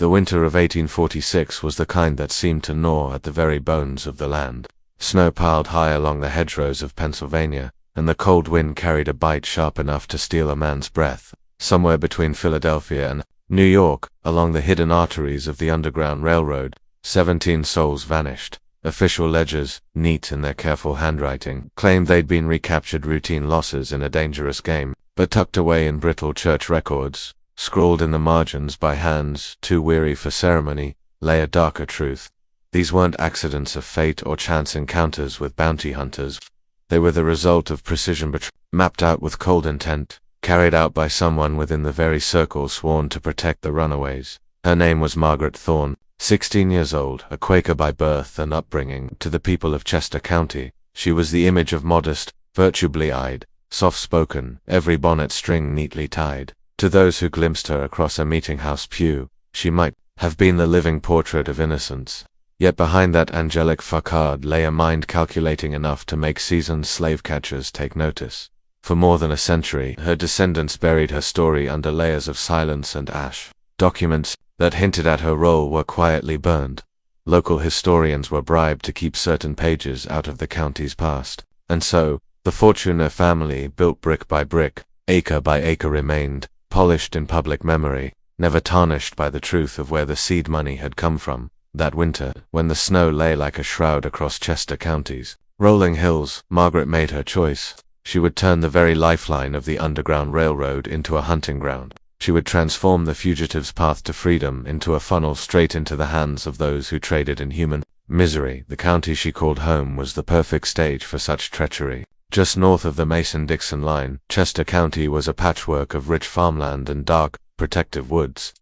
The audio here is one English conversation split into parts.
The winter of 1846 was the kind that seemed to gnaw at the very bones of the land. Snow piled high along the hedgerows of Pennsylvania, and the cold wind carried a bite sharp enough to steal a man's breath. Somewhere between Philadelphia and New York, along the hidden arteries of the Underground Railroad, 17 souls vanished. Official ledgers, neat in their careful handwriting, claimed they'd been recaptured routine losses in a dangerous game, but tucked away in brittle church records, scrawled in the margins by hands too weary for ceremony, lay a darker truth. These weren't accidents of fate or chance encounters with bounty hunters. They were the result of precision betrayal, mapped out with cold intent, carried out by someone within the very circle sworn to protect the runaways. Her name was Margaret Thorne, 16 years old, a Quaker by birth and upbringing. To the people of Chester County, she was the image of modest, virtually eyed, soft-spoken, every bonnet string neatly tied. To those who glimpsed her across a meeting-house pew, she might have been the living portrait of innocence. Yet behind that angelic facade lay a mind calculating enough to make seasoned slave-catchers take notice. For more than a century, her descendants buried her story under layers of silence and ash. Documents that hinted at her role were quietly burned. Local historians were bribed to keep certain pages out of the county's past. And so, the Fortuner family, built brick by brick, acre by acre, remained, polished in public memory, never tarnished by the truth of where the seed money had come from. That winter, when the snow lay like a shroud across Chester County's rolling hills, Margaret made her choice. She would turn the very lifeline of the Underground Railroad into a hunting ground. She would transform the fugitive's path to freedom into a funnel straight into the hands of those who traded in human misery. The county she called home was the perfect stage for such treachery. Just north of the Mason-Dixon line, Chester County was a patchwork of rich farmland and dark, protective woods.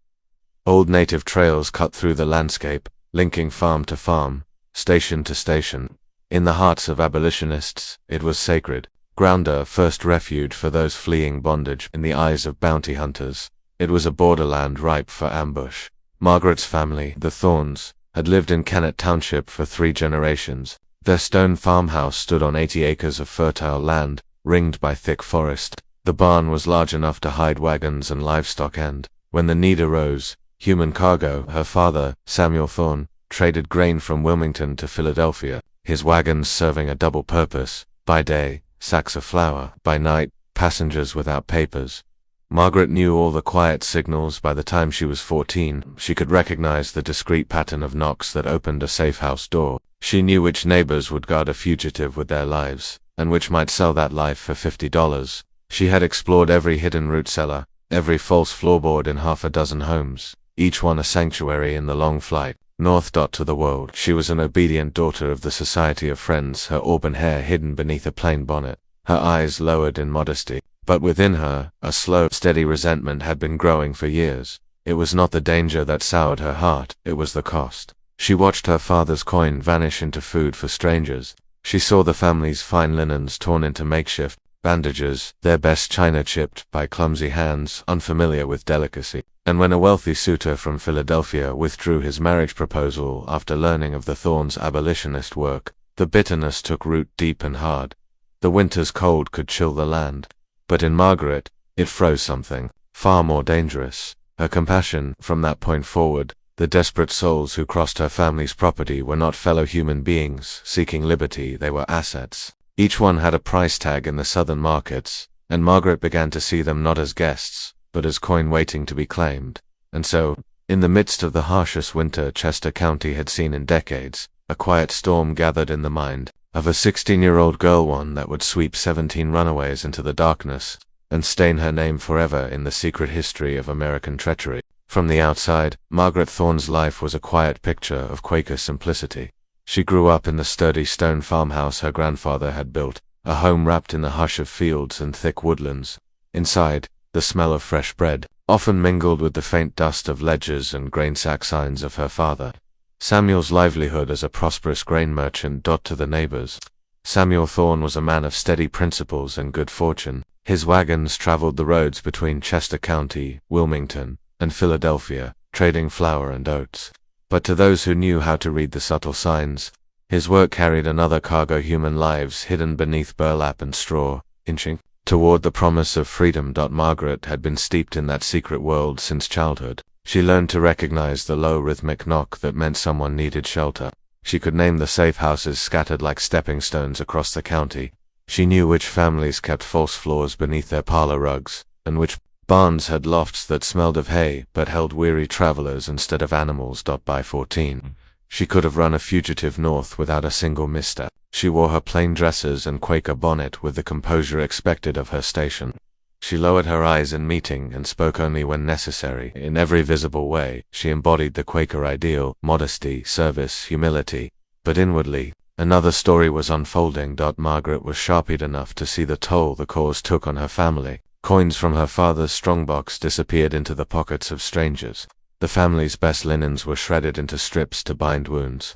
Old native trails cut through the landscape, linking farm to farm, station to station. In the hearts of abolitionists, it was sacred ground, a first refuge for those fleeing bondage. In the eyes of bounty hunters, it was a borderland ripe for ambush. Margaret's family, the Thornes, had lived in Kennett Township for 3 generations. Their stone farmhouse stood on 80 acres of fertile land, ringed by thick forest. The barn was large enough to hide wagons and livestock and, when the need arose, human cargo. Her father, Samuel Thorne, traded grain from Wilmington to Philadelphia, his wagons serving a double purpose: by day, sacks of flour; by night, passengers without papers. Margaret knew all the quiet signals. By the time she was 14, she could recognize the discreet pattern of knocks that opened a safe house door. She knew which neighbors would guard a fugitive with their lives, and which might sell that life for $50. She had explored every hidden root cellar, every false floorboard in half a dozen homes, each one a sanctuary in the long flight north to the world. She was an obedient daughter of the Society of Friends, her auburn hair hidden beneath a plain bonnet, her eyes lowered in modesty. But within her, a slow, steady resentment had been growing for years. It was not the danger that soured her heart, it was the cost. She watched her father's coin vanish into food for strangers. She saw the family's fine linens torn into makeshift bandages, their best china chipped by clumsy hands unfamiliar with delicacy. And when a wealthy suitor from Philadelphia withdrew his marriage proposal after learning of the Thornes' abolitionist work, the bitterness took root deep and hard. The winter's cold could chill the land. But in Margaret, it froze something far more dangerous: her compassion. From that point forward, the desperate souls who crossed her family's property were not fellow human beings seeking liberty, they were assets. Each one had a price tag in the southern markets, and Margaret began to see them not as guests, but as coin waiting to be claimed. And so, in the midst of the harshest winter Chester County had seen in decades, a quiet storm gathered in the mind of a 16-year-old girl, one that would sweep 17 runaways into the darkness and stain her name forever in the secret history of American treachery. From the outside, Margaret Thorne's life was a quiet picture of Quaker simplicity. She grew up in the sturdy stone farmhouse her grandfather had built, a home wrapped in the hush of fields and thick woodlands. Inside, the smell of fresh bread often mingled with the faint dust of ledgers and grain sack signs of her father. Samuel's livelihood as a prosperous grain merchant to the neighbors. Samuel Thorne was a man of steady principles and good fortune. His wagons traveled the roads between Chester County, Wilmington, and Philadelphia, trading flour and oats. But to those who knew how to read the subtle signs, his work carried another cargo: human lives hidden beneath burlap and straw, inching toward the promise of freedom. Margaret had been steeped in that secret world since childhood. She learned to recognize the low rhythmic knock that meant someone needed shelter. She could name the safe houses scattered like stepping stones across the county. She knew which families kept false floors beneath their parlor rugs, and which barns had lofts that smelled of hay but held weary travelers instead of animals. By 14, she could have run a fugitive north without a single misstep. She wore her plain dresses and Quaker bonnet with the composure expected of her station. She lowered her eyes in meeting and spoke only when necessary. In every visible way, she embodied the Quaker ideal: modesty, service, humility. But inwardly, another story was unfolding. Margaret was sharp-eyed enough to see the toll the cause took on her family. Coins from her father's strongbox disappeared into the pockets of strangers. The family's best linens were shredded into strips to bind wounds.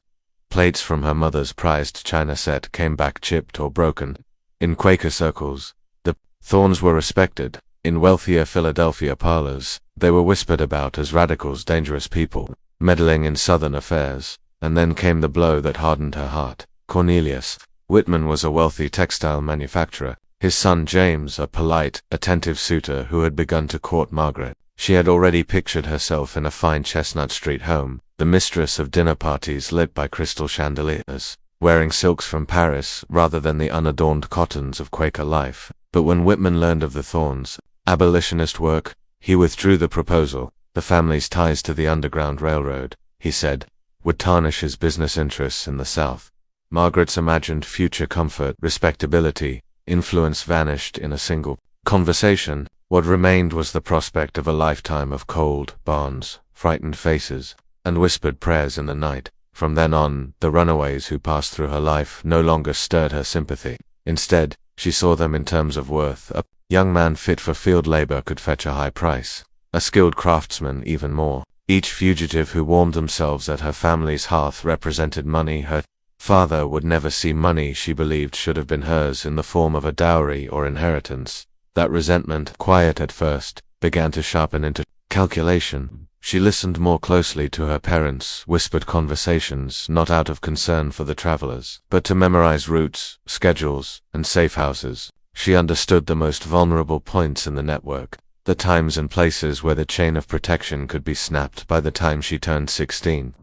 Plates from her mother's prized china set came back chipped or broken. In Quaker circles, the Thornes were respected. In wealthier Philadelphia parlors, they were whispered about as radicals, dangerous people, meddling in Southern affairs. And then came the blow that hardened her heart. Cornelius Whitman was a wealthy textile manufacturer. His son James, a polite, attentive suitor who had begun to court Margaret. She had already pictured herself in a fine Chestnut Street home, the mistress of dinner parties lit by crystal chandeliers, wearing silks from Paris rather than the unadorned cottons of Quaker life. But when Whitman learned of the Thornes' abolitionist work, he withdrew the proposal. The family's ties to the Underground Railroad, he said, would tarnish his business interests in the South. Margaret's imagined future comfort, respectability, influence vanished in a single conversation. What remained was the prospect of a lifetime of cold barns, frightened faces, and whispered prayers in the night. From then on, the runaways who passed through her life no longer stirred her sympathy. Instead, she saw them in terms of worth. A young man fit for field labor could fetch a high price, a skilled craftsman even more. Each fugitive who warmed themselves at her family's hearth represented money. Her father would never see money she believed should have been hers in the form of a dowry or inheritance. That resentment, quiet at first, began to sharpen into calculation. She listened more closely to her parents' whispered conversations, not out of concern for the travelers, but to memorize routes, schedules, and safe houses. She understood the most vulnerable points in the network, the times and places where the chain of protection could be snapped by the time she turned 16.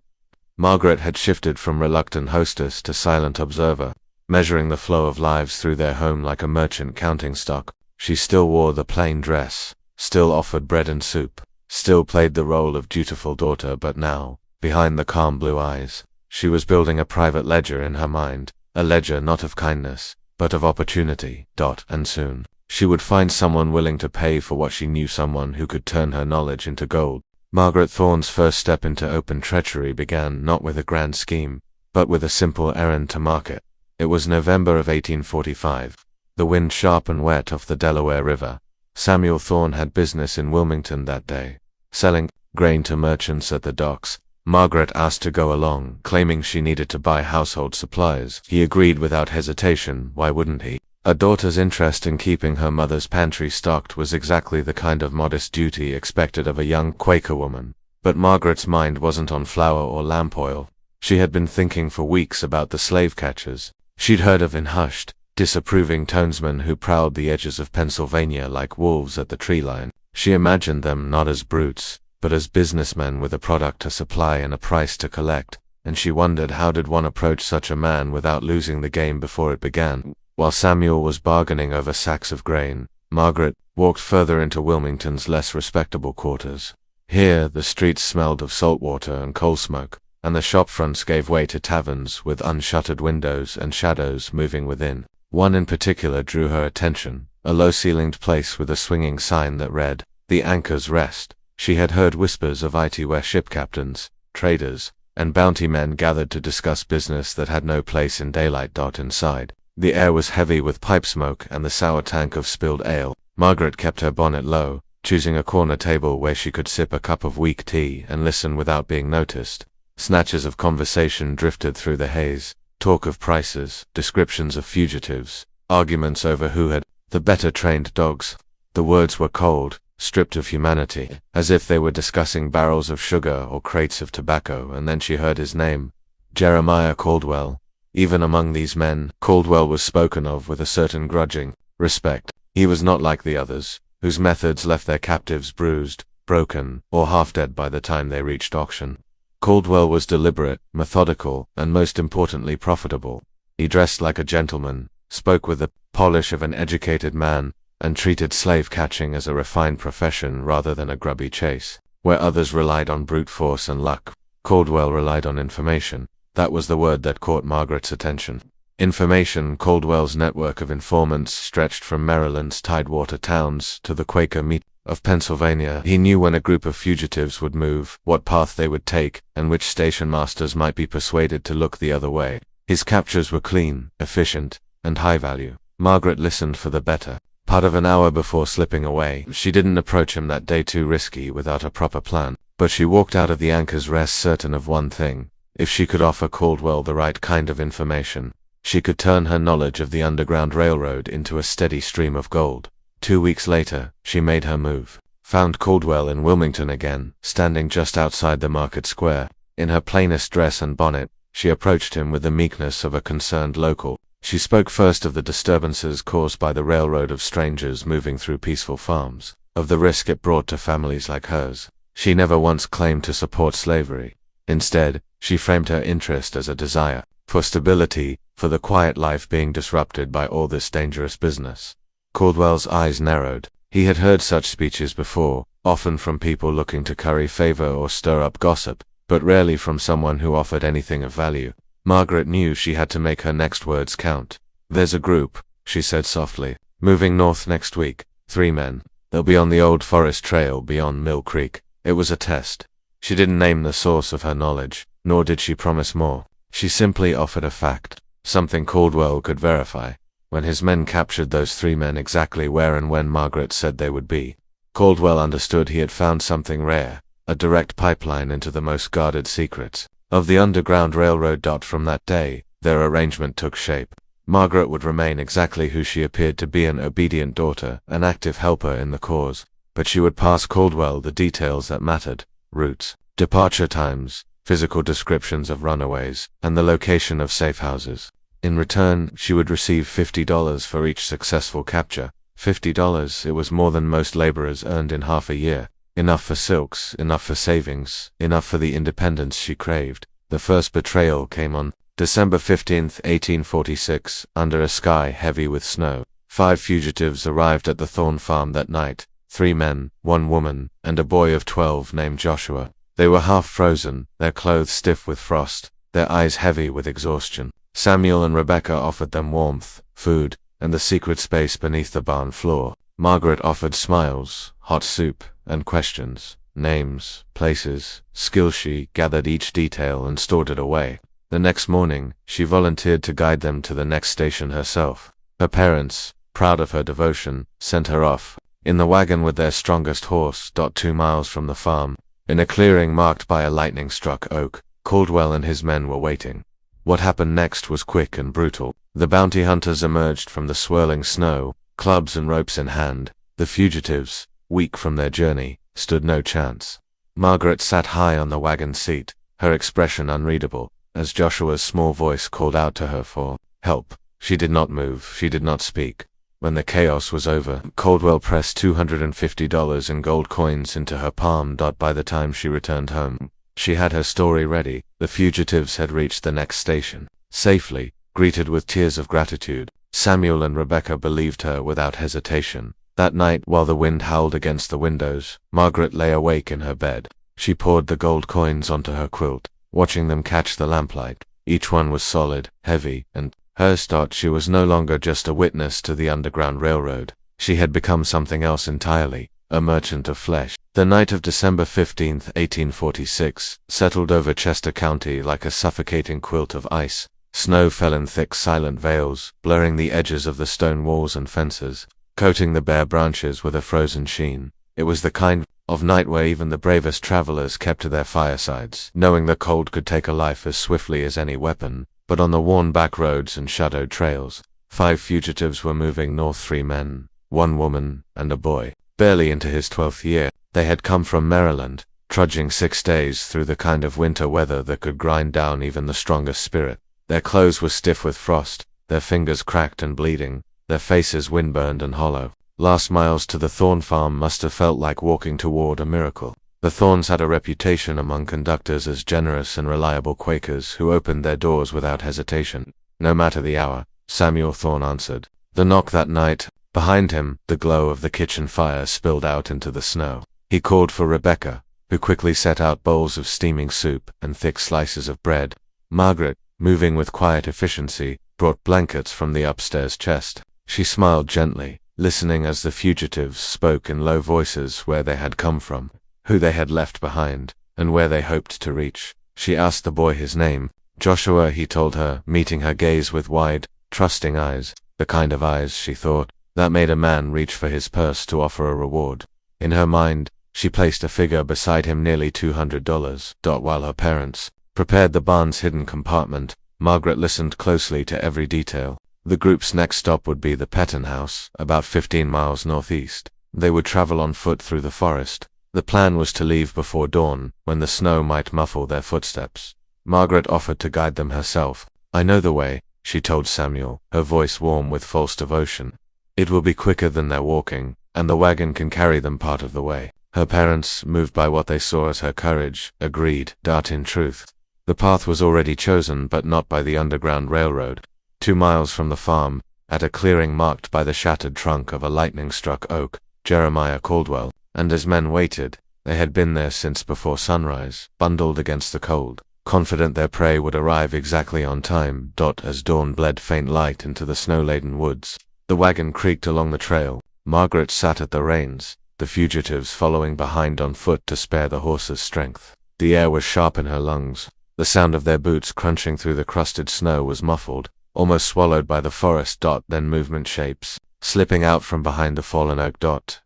Margaret had shifted from reluctant hostess to silent observer, measuring the flow of lives through their home like a merchant counting stock. She still wore the plain dress, still offered bread and soup, still played the role of dutiful daughter, but now, behind the calm blue eyes, she was building a private ledger in her mind, a ledger not of kindness, but of opportunity. And soon, she would find someone willing to pay for what she knew, someone who could turn her knowledge into gold. Margaret Thorne's first step into open treachery began not with a grand scheme, but with a simple errand to market. It was November of 1845. The wind sharp and wet off the Delaware River. Samuel Thorne had business in Wilmington that day, selling grain to merchants at the docks. Margaret asked to go along, claiming she needed to buy household supplies. He agreed without hesitation. Why wouldn't he? A daughter's interest in keeping her mother's pantry stocked was exactly the kind of modest duty expected of a young Quaker woman. But Margaret's mind wasn't on flour or lamp oil. She had been thinking for weeks about the slave catchers she'd heard of in hushed, disapproving tonesmen who prowled the edges of Pennsylvania like wolves at the tree line. She imagined them not as brutes, but as businessmen with a product to supply and a price to collect, and she wondered how did one approach such a man without losing the game before it began. While Samuel was bargaining over sacks of grain, Margaret walked further into Wilmington's less respectable quarters. Here, the streets smelled of salt water and coal smoke, and the shop fronts gave way to taverns with unshuttered windows and shadows moving within. One in particular drew her attention, a low-ceilinged place with a swinging sign that read, "The Anchor's Rest." She had heard whispers of it where ship captains, traders, and bounty men gathered to discuss business that had no place in daylight. Inside, the air was heavy with pipe smoke and the sour tank of spilled ale. Margaret kept her bonnet low, choosing a corner table where she could sip a cup of weak tea and listen without being noticed. Snatches of conversation drifted through the haze, talk of prices, descriptions of fugitives, arguments over who had the better trained dogs. The words were cold, stripped of humanity, as if they were discussing barrels of sugar or crates of tobacco. And then she heard his name, Jeremiah Caldwell. Even among these men, Caldwell was spoken of with a certain grudging respect. He was not like the others, whose methods left their captives bruised, broken, or half dead by the time they reached auction. Caldwell was deliberate, methodical, and most importantly profitable. He dressed like a gentleman, spoke with the polish of an educated man, and treated slave-catching as a refined profession rather than a grubby chase. Where others relied on brute force and luck, Caldwell relied on information. That was the word that caught Margaret's attention. Information. Caldwell's network of informants stretched from Maryland's tidewater towns to the Quaker meat of Pennsylvania. He knew when a group of fugitives would move, what path they would take, and which station masters might be persuaded to look the other way. His captures were clean, efficient, and high value. Margaret listened for the better part of an hour before slipping away. She didn't approach him that day too risky without a proper plan, but she walked out of the Anchor's Rest certain of one thing. If she could offer Caldwell the right kind of information, she could turn her knowledge of the Underground Railroad into a steady stream of gold. 2 weeks later, she made her move. Found Caldwell in Wilmington again, standing just outside the market square. In her plainest dress and bonnet, she approached him with the meekness of a concerned local. She spoke first of the disturbances caused by the railroad, of strangers moving through peaceful farms, of the risk it brought to families like hers. She never once claimed to support slavery. Instead, she framed her interest as a desire for stability, for the quiet life being disrupted by all this dangerous business. Caldwell's eyes narrowed. He had heard such speeches before, often from people looking to curry favor or stir up gossip, but rarely from someone who offered anything of value. Margaret knew she had to make her next words count. "There's a group," she said softly, "moving north next week. 3 men. They'll be on the old forest trail beyond Mill Creek." It was a test. She didn't name the source of her knowledge, nor did she promise more. She simply offered a fact, something Caldwell could verify. When his men captured those 3 men exactly where and when Margaret said they would be, Caldwell understood he had found something rare, a direct pipeline into the most guarded secrets of the Underground Railroad. From that day, their arrangement took shape. Margaret would remain exactly who she appeared to be, an obedient daughter, an active helper in the cause, but she would pass Caldwell the details that mattered: routes, departure times, physical descriptions of runaways, and the location of safe houses. In return, she would receive $50 for each successful capture. $50, it was more than most laborers earned in half a year. Enough for silks, enough for savings, enough for the independence she craved. The first betrayal came on December 15th, 1846, under a sky heavy with snow. 5 fugitives arrived at the Thorne farm that night. 3 men, 1 woman, and a boy of 12 named Joshua. They were half frozen, their clothes stiff with frost, their eyes heavy with exhaustion. Samuel and Rebecca offered them warmth, food, and the secret space beneath the barn floor. Margaret offered smiles, hot soup, and questions, names, places, skills. She gathered each detail and stored it away. The next morning, she volunteered to guide them to the next station herself. Her parents, proud of her devotion, sent her off in the wagon with their strongest horse. 2 miles from the farm, in a clearing marked by a lightning-struck oak, Caldwell and his men were waiting. What happened next was quick and brutal. The bounty hunters emerged from the swirling snow, clubs and ropes in hand. The fugitives, weak from their journey, stood no chance. Margaret sat high on the wagon seat, her expression unreadable, as Joshua's small voice called out to her for help. She did not move, she did not speak. When the chaos was over, Caldwell pressed $250 in gold coins into her palm. By the time she returned home, she had her story ready. The fugitives had reached the next station, safely, greeted with tears of gratitude. Samuel and Rebecca believed her without hesitation. That night, while the wind howled against the windows, Margaret lay awake in her bed. She poured the gold coins onto her quilt, watching them catch the lamplight. Each one was solid, heavy, and hers. She was no longer just a witness to the Underground Railroad. She had become something else entirely, a merchant of flesh. The night of December 15th, 1846, settled over Chester County like a suffocating quilt of ice. Snow fell in thick, silent veils, blurring the edges of the stone walls and fences, coating the bare branches with a frozen sheen. It was the kind of night where even the bravest travelers kept to their firesides, knowing the cold could take a life as swiftly as any weapon. But on the worn back roads and shadowed trails, 5 fugitives were moving north. 3 men, 1 woman, and a boy, barely into his 12th year. They had come from Maryland, trudging 6 days through the kind of winter weather that could grind down even the strongest spirit. Their clothes were stiff with frost, their fingers cracked and bleeding, their faces windburned and hollow. Last miles to the Thorne farm must have felt like walking toward a miracle. The Thornes had a reputation among conductors as generous and reliable Quakers who opened their doors without hesitation. No matter the hour, Samuel Thorne answered. The knock that night, behind him, the glow of the kitchen fire spilled out into the snow. He called for Rebecca, who quickly set out bowls of steaming soup and thick slices of bread. Margaret, moving with quiet efficiency, brought blankets from the upstairs chest. She smiled gently, listening as the fugitives spoke in low voices where they had come from, who they had left behind, and where they hoped to reach. She asked the boy his name. Joshua, he told her, meeting her gaze with wide, trusting eyes, the kind of eyes, she thought, that made a man reach for his purse to offer a reward. In her mind, she placed a figure beside him nearly $200. While her parents prepared the barn's hidden compartment, Margaret listened closely to every detail. The group's next stop would be the Petton house, about 15 miles northeast. They would travel on foot through the forest. The plan was to leave before dawn, when the snow might muffle their footsteps. Margaret offered to guide them herself. I know the way, she told Samuel, her voice warm with false devotion. It will be quicker than their walking, and the wagon can carry them part of the way. Her parents, moved by what they saw as her courage, agreed. In truth, the path was already chosen, but not by the Underground Railroad. 2 miles from the farm, at a clearing marked by the shattered trunk of a lightning-struck oak, Jeremiah Caldwell and his men waited. They had been there since before sunrise, bundled against the cold, confident their prey would arrive exactly on time. As dawn bled faint light into the snow-laden woods, the wagon creaked along the trail. Margaret sat at the reins, the fugitives following behind on foot to spare the horses' strength. The air was sharp in her lungs. The sound of their boots crunching through the crusted snow was muffled, almost swallowed by the forest. Then movement shapes, slipping out from behind the fallen oak.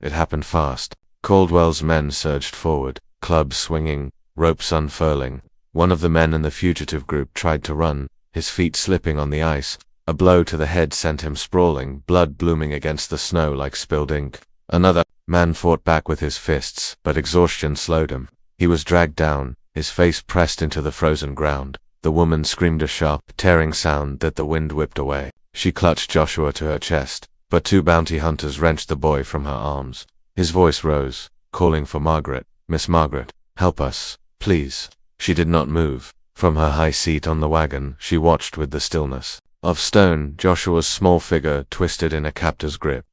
It happened fast. Caldwell's men surged forward, clubs swinging, ropes unfurling. One of the men in the fugitive group tried to run, his feet slipping on the ice. A blow to the head sent him sprawling, blood blooming against the snow like spilled ink. Another man fought back with his fists, but exhaustion slowed him. He was dragged down, his face pressed into the frozen ground. The woman screamed a sharp, tearing sound that the wind whipped away. She clutched Joshua to her chest, but 2 bounty hunters wrenched the boy from her arms. His voice rose, calling for Margaret. Miss Margaret, help us, please. She did not move. From her high seat on the wagon, she watched with the stillness of stone. Joshua's small figure twisted in a captor's grip,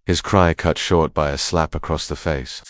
his cry cut short by a slap across the face.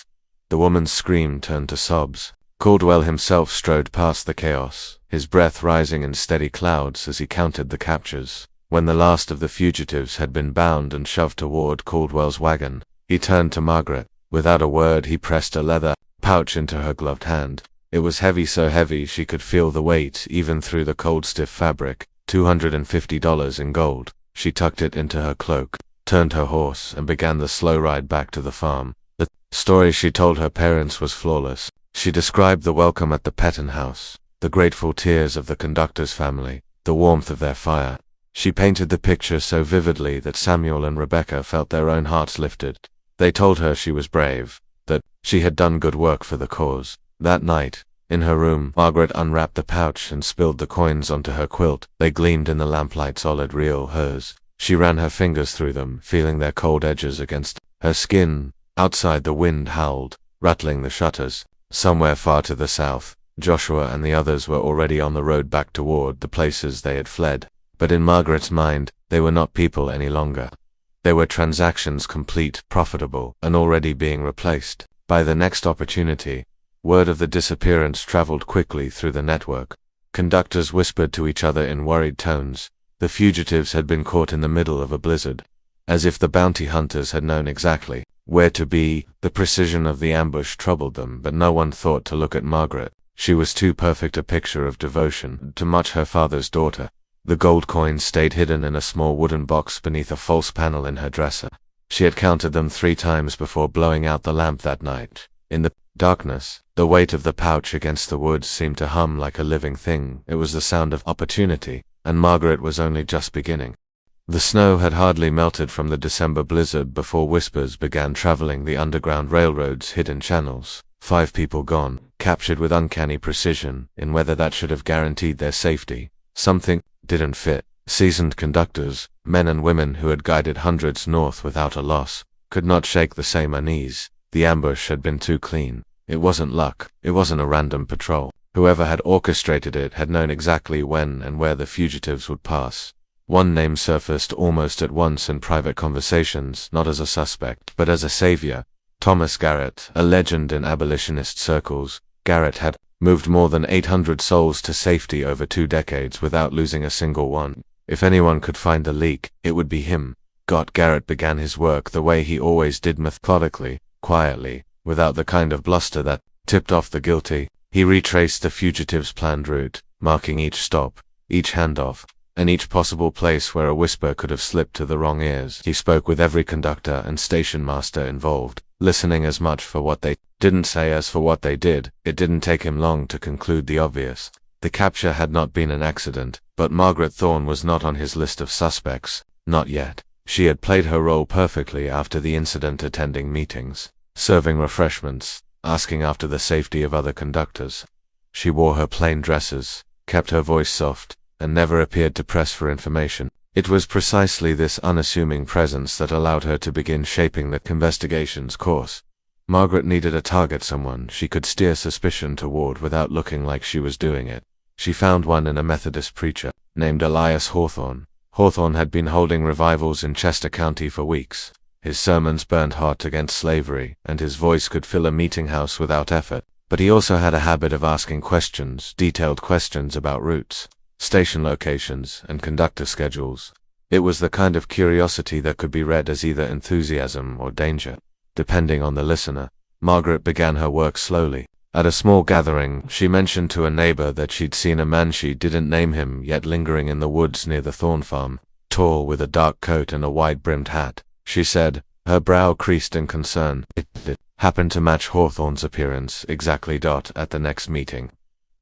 The woman's scream turned to sobs. Caldwell himself strode past the chaos, his breath rising in steady clouds as he counted the captures. When the last of the fugitives had been bound and shoved toward Caldwell's wagon, he turned to Margaret. Without a word, he pressed a leather pouch into her gloved hand. It was heavy, so heavy she could feel the weight even through the cold, stiff fabric. $250 in gold. She tucked it into her cloak, turned her horse, and began the slow ride back to the farm. The story she told her parents was flawless. She described the welcome at the Petton house, the grateful tears of the conductor's family, the warmth of their fire. She painted the picture so vividly that Samuel and Rebecca felt their own hearts lifted. They told her she was brave, that she had done good work for the cause. That night, in her room, Margaret unwrapped the pouch and spilled the coins onto her quilt. They gleamed in the lamplight, solid, real, hers. She ran her fingers through them, feeling their cold edges against her skin. Outside, the wind howled, rattling the shutters. Somewhere far to the south, Joshua and the others were already on the road back toward the places they had fled. But in Margaret's mind, they were not people any longer. They were transactions, complete, profitable, and already being replaced by the next opportunity. Word of the disappearance traveled quickly through the network. Conductors whispered to each other in worried tones. The fugitives had been caught in the middle of a blizzard. As if the bounty hunters had known exactly where to be, the precision of the ambush troubled them, but no one thought to look at Margaret. She was too perfect a picture of devotion, too much her father's daughter. The gold coins stayed hidden in a small wooden box beneath a false panel in her dresser. She had counted them 3 times before blowing out the lamp that night. In the darkness, the weight of the pouch against the wood seemed to hum like a living thing. It was the sound of opportunity, and Margaret was only just beginning. The snow had hardly melted from the December blizzard before whispers began traveling the Underground Railroad's hidden channels. 5 people gone, captured with uncanny precision, in weather that should have guaranteed their safety. Something didn't fit. Seasoned conductors, men and women who had guided hundreds north without a loss, could not shake the same unease. The ambush had been too clean. It wasn't luck. It wasn't a random patrol. Whoever had orchestrated it had known exactly when and where the fugitives would pass. One name surfaced almost at once in private conversations, not as a suspect, but as a savior. Thomas Garrett, a legend in abolitionist circles. Garrett had moved more than 800 souls to safety over 2 decades without losing a single one. If anyone could find the leak, it would be him. Garrett began his work the way he always did, methodically, quietly, without the kind of bluster that tipped off the guilty. He retraced the fugitives' planned route, marking each stop, each handoff, and each possible place where a whisper could have slipped to the wrong ears. He spoke with every conductor and station master involved, listening as much for what they didn't say as for what they did. It didn't take him long to conclude the obvious. The capture had not been an accident, but Margaret Thorne was not on his list of suspects. Not yet. She had played her role perfectly after the incident, attending meetings, serving refreshments, asking after the safety of other conductors. She wore her plain dresses, kept her voice soft, and never appeared to press for information. It was precisely this unassuming presence that allowed her to begin shaping the investigation's course. Margaret needed a target, someone she could steer suspicion toward without looking like she was doing it. She found one in a Methodist preacher, named Elias Hawthorne. Hawthorne had been holding revivals in Chester County for weeks. His sermons burned hot against slavery, and his voice could fill a meeting house without effort. But he also had a habit of asking questions, detailed questions about routes, station locations, and conductor schedules. It was the kind of curiosity that could be read as either enthusiasm or danger, depending on the listener. Margaret began her work slowly. At a small gathering, she mentioned to a neighbor that she'd seen a man she didn't name him yet lingering in the woods near the Thorne farm, tall with a dark coat and a wide-brimmed hat. She said, her brow creased in concern. It happened to match Hawthorne's appearance exactly. At the next meeting,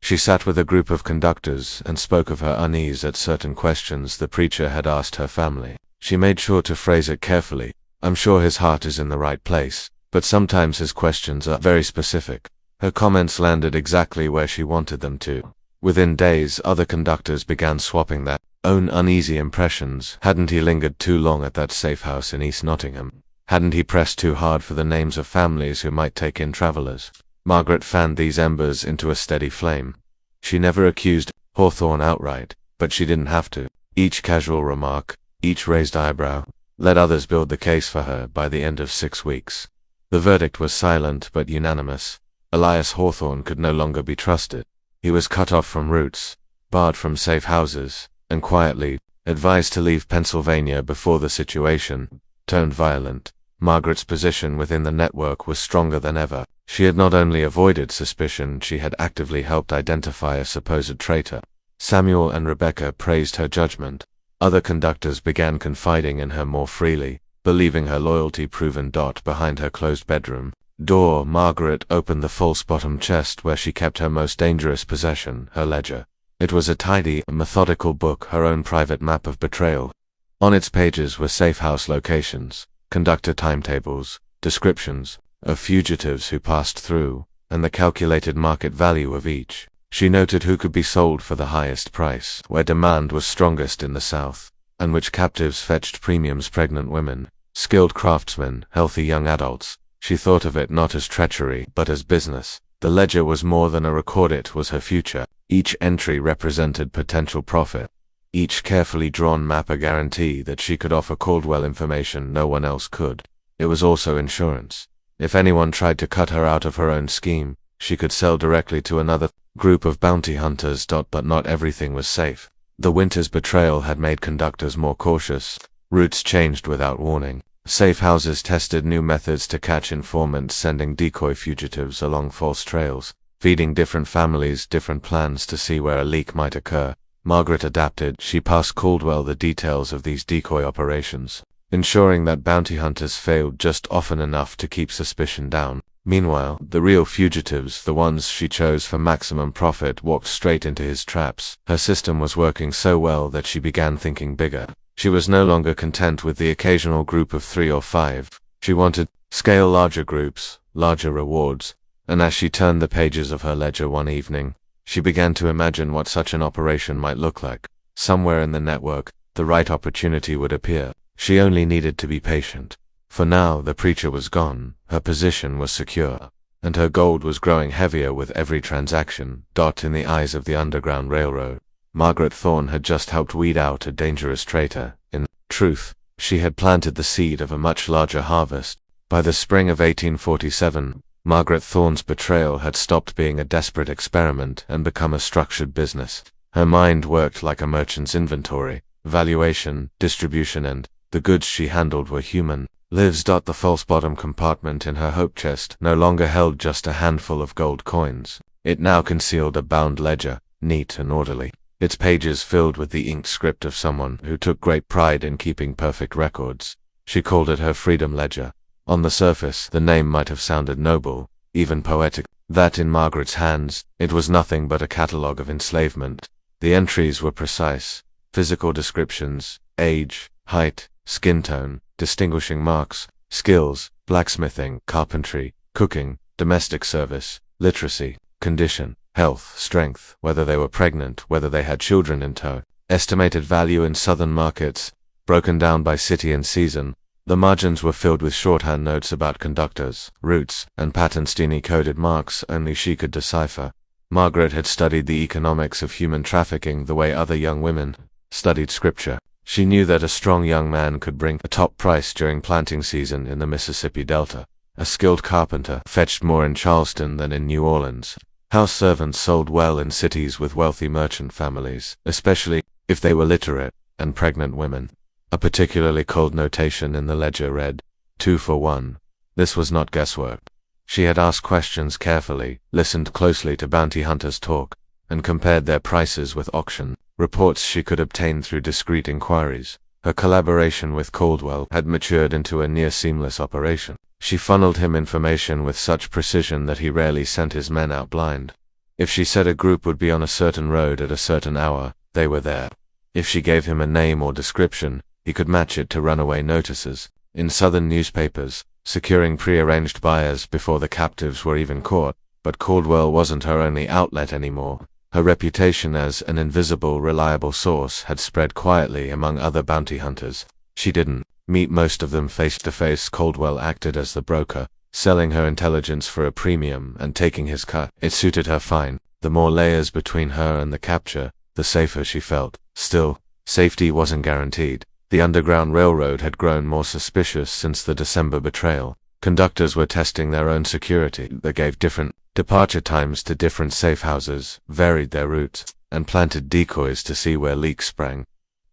she sat with a group of conductors and spoke of her unease at certain questions the preacher had asked her family. She made sure to phrase it carefully. I'm sure his heart is in the right place, but sometimes his questions are very specific. Her comments landed exactly where she wanted them to. Within days, other conductors began swapping their own uneasy impressions. Hadn't he lingered too long at that safe house in East Nottingham? Hadn't he pressed too hard for the names of families who might take in travelers? Margaret fanned these embers into a steady flame. She never accused Hawthorne outright, but she didn't have to. Each casual remark, each raised eyebrow, let others build the case for her. By the end of 6 weeks, the verdict was silent but unanimous. Elias Hawthorne could no longer be trusted. He was cut off from routes, barred from safe houses, and quietly advised to leave Pennsylvania before the situation turned violent. Margaret's position within the network was stronger than ever. She had not only avoided suspicion, she had actively helped identify a supposed traitor. Samuel and Rebecca praised her judgment. Other conductors began confiding in her more freely, believing her loyalty proven. Behind her closed bedroom door, Margaret opened the false-bottom chest where she kept her most dangerous possession, her ledger. It was a tidy, methodical book, her own private map of betrayal. On its pages were safe house locations, conductor timetables, descriptions of fugitives who passed through, and the calculated market value of each. She noted who could be sold for the highest price, where demand was strongest in the South, and which captives fetched premiums: pregnant women, skilled craftsmen, healthy young adults. She thought of it not as treachery, but as business. The ledger was more than a record, it was her future. Each entry represented potential profit. Each carefully drawn map a guarantee that she could offer Caldwell information no one else could. It was also insurance. If anyone tried to cut her out of her own scheme, she could sell directly to another group of bounty hunters. But not everything was safe. The winter's betrayal had made conductors more cautious. Routes changed without warning. Safe houses tested new methods to catch informants, sending decoy fugitives along false trails, feeding different families different plans to see where a leak might occur. Margaret adapted. She passed Caldwell the details of these decoy operations, ensuring that bounty hunters failed just often enough to keep suspicion down. Meanwhile, the real fugitives, the ones she chose for maximum profit, walked straight into his traps. Her system was working so well that she began thinking bigger. She was no longer content with the occasional group of 3 or 5. She wanted scale larger groups, larger rewards, and as she turned the pages of her ledger one evening, she began to imagine what such an operation might look like. Somewhere in the network, the right opportunity would appear. She only needed to be patient. For now the preacher was gone, her position was secure, and her gold was growing heavier with every transaction. In the eyes of the Underground Railroad, Margaret Thorne had just helped weed out a dangerous traitor. In truth, she had planted the seed of a much larger harvest. By the spring of 1847, Margaret Thorne's betrayal had stopped being a desperate experiment and become a structured business. Her mind worked like a merchant's inventory, valuation, distribution, and the goods she handled were human lives. The false bottom compartment in her hope chest no longer held just a handful of gold coins. It now concealed a bound ledger, neat and orderly, its pages filled with the inked script of someone who took great pride in keeping perfect records. She called it her Freedom Ledger. On the surface, the name might have sounded noble, even poetic. That in Margaret's hands, it was nothing but a catalogue of enslavement. The entries were precise: physical descriptions, age, height, skin tone, distinguishing marks, skills, blacksmithing, carpentry, cooking, domestic service, literacy, condition, health, strength, whether they were pregnant, whether they had children in tow, estimated value in southern markets, broken down by city and season. The margins were filled with shorthand notes about conductors, routes, and patent-coded marks only she could decipher. Margaret had studied the economics of human trafficking the way other young women studied scripture. She knew that a strong young man could bring a top price during planting season in the Mississippi Delta. A skilled carpenter fetched more in Charleston than in New Orleans. House servants sold well in cities with wealthy merchant families, especially if they were literate and pregnant women. A particularly cold notation in the ledger read, 2 for 1. This was not guesswork. She had asked questions carefully, listened closely to bounty hunters talk, and compared their prices with auction reports she could obtain through discreet inquiries. Her collaboration with Caldwell had matured into a near-seamless operation. She funneled him information with such precision that he rarely sent his men out blind. If she said a group would be on a certain road at a certain hour, they were there. If she gave him a name or description, he could match it to runaway notices in southern newspapers, securing pre-arranged buyers before the captives were even caught. But Caldwell wasn't her only outlet anymore. Her reputation as an invisible, reliable source had spread quietly among other bounty hunters. She didn't meet most of them face-to-face. Caldwell acted as the broker, selling her intelligence for a premium and taking his cut. It suited her fine. The more layers between her and the capture, the safer she felt. Still, safety wasn't guaranteed. The Underground Railroad had grown more suspicious since the December betrayal. Conductors were testing their own security. They gave different departure times to different safe houses, varied their routes, and planted decoys to see where leaks sprang.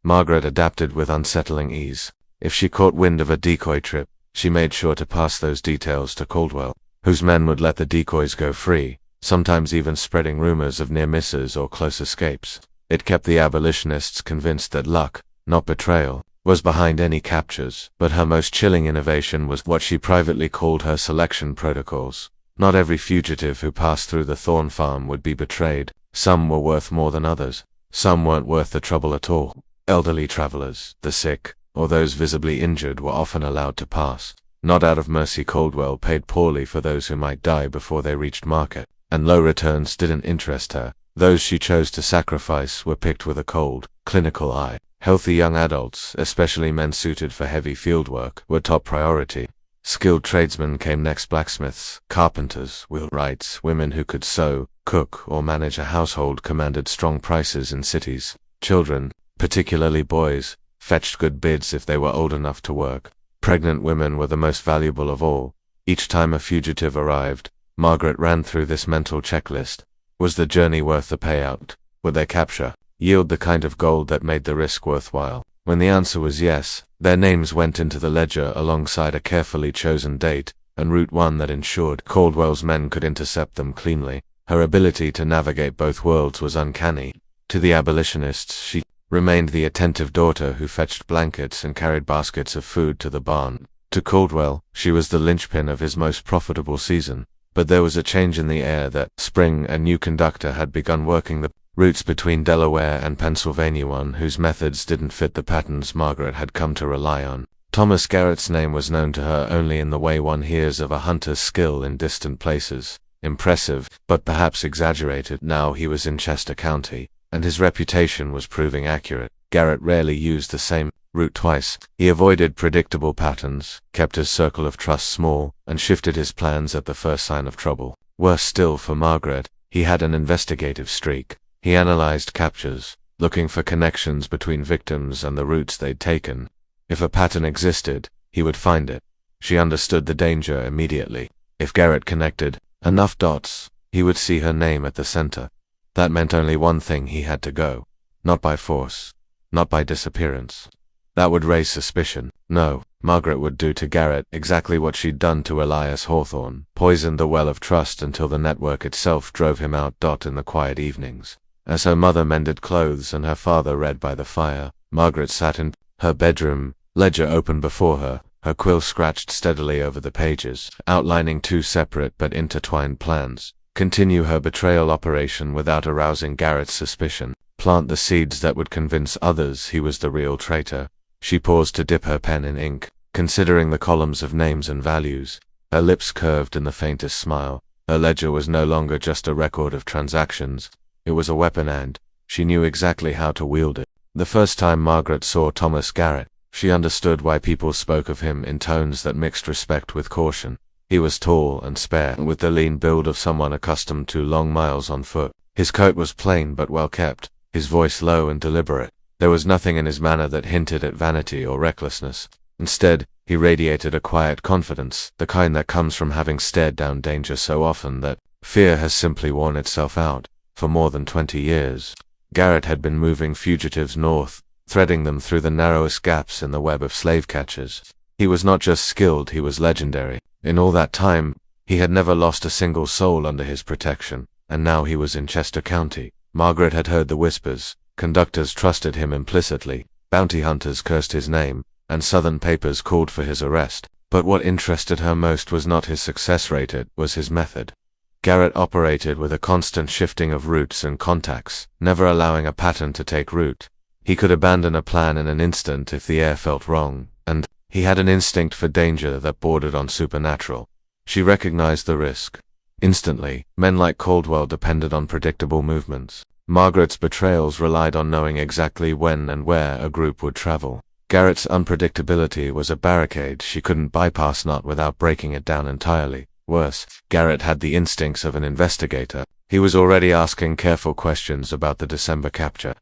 Margaret adapted with unsettling ease. If she caught wind of a decoy trip, she made sure to pass those details to Caldwell, whose men would let the decoys go free, sometimes even spreading rumors of near misses or close escapes. It kept the abolitionists convinced that luck, not betrayal, was behind any captures. But her most chilling innovation was what she privately called her selection protocols. Not every fugitive who passed through the Thorne farm would be betrayed. Some were worth more than others. Some weren't worth the trouble at all. Elderly travelers, the sick, or those visibly injured were often allowed to pass. Not out of mercy. Caldwell paid poorly for those who might die before they reached market, and low returns didn't interest her. Those she chose to sacrifice were picked with a cold, clinical eye. Healthy young adults, especially men suited for heavy field work, were top priority. Skilled tradesmen came next: blacksmiths, carpenters, wheelwrights, women who could sew, cook, or manage a household commanded strong prices in cities. Children, particularly boys, fetched good bids if they were old enough to work. Pregnant women were the most valuable of all. Each time a fugitive arrived, Margaret ran through this mental checklist. Was the journey worth the payout? Would their capture yield the kind of gold that made the risk worthwhile? When the answer was yes, their names went into the ledger alongside a carefully chosen date and route, one that ensured Caldwell's men could intercept them cleanly. Her ability to navigate both worlds was uncanny. To the abolitionists, she remained the attentive daughter who fetched blankets and carried baskets of food to the barn. To Caldwell, she was the linchpin of his most profitable season. But there was a change in the air. That spring a new conductor had begun working the routes between Delaware and Pennsylvania, one whose methods didn't fit the patterns Margaret had come to rely on. Thomas Garrett's name was known to her only in the way one hears of a hunter's skill in distant places. Impressive, but perhaps exaggerated. Now he was in Chester County, and his reputation was proving accurate. Garrett rarely used the same route twice. He avoided predictable patterns, kept his circle of trust small, and shifted his plans at the first sign of trouble. Worse still for Margaret, he had an investigative streak. He analyzed captures, looking for connections between victims and the routes they'd taken. If a pattern existed, he would find it. She understood the danger immediately. If Garrett connected enough dots, he would see her name at the center. That meant only one thing: he had to go. Not by force. Not by disappearance. That would raise suspicion. No, Margaret would do to Garrett exactly what she'd done to Elias Hawthorne, poisoned the well of trust until the network itself drove him out. In the quiet evenings, as her mother mended clothes and her father read by the fire, Margaret sat in her bedroom, ledger open before her, her quill scratched steadily over the pages, outlining two separate but intertwined plans. Continue her betrayal operation without arousing Garrett's suspicion. Plant the seeds that would convince others he was the real traitor. She paused to dip her pen in ink, considering the columns of names and values. Her lips curved in the faintest smile. Her ledger was no longer just a record of transactions. It was a weapon, and she knew exactly how to wield it. The first time Margaret saw Thomas Garrett, she understood why people spoke of him in tones that mixed respect with caution. He was tall and spare, with the lean build of someone accustomed to long miles on foot. His coat was plain but well kept, his voice low and deliberate. There was nothing in his manner that hinted at vanity or recklessness. Instead, he radiated a quiet confidence, the kind that comes from having stared down danger so often that fear has simply worn itself out. For more than 20 years, Garrett had been moving fugitives north, threading them through the narrowest gaps in the web of slave catchers. He was not just skilled, he was legendary. In all that time, he had never lost a single soul under his protection, and now he was in Chester County. Margaret had heard the whispers. Conductors trusted him implicitly, bounty hunters cursed his name, and Southern papers called for his arrest. But what interested her most was not his success rate, it was his method. Garrett operated with a constant shifting of routes and contacts, never allowing a pattern to take root. He could abandon a plan in an instant if the air felt wrong, and he had an instinct for danger that bordered on supernatural. She recognized the risk. Instantly, men like Caldwell depended on predictable movements. Margaret's betrayals relied on knowing exactly when and where a group would travel. Garrett's unpredictability was a barricade she couldn't bypass, not without breaking it down entirely. Worse, Garrett had the instincts of an investigator. He was already asking careful questions about the December capture.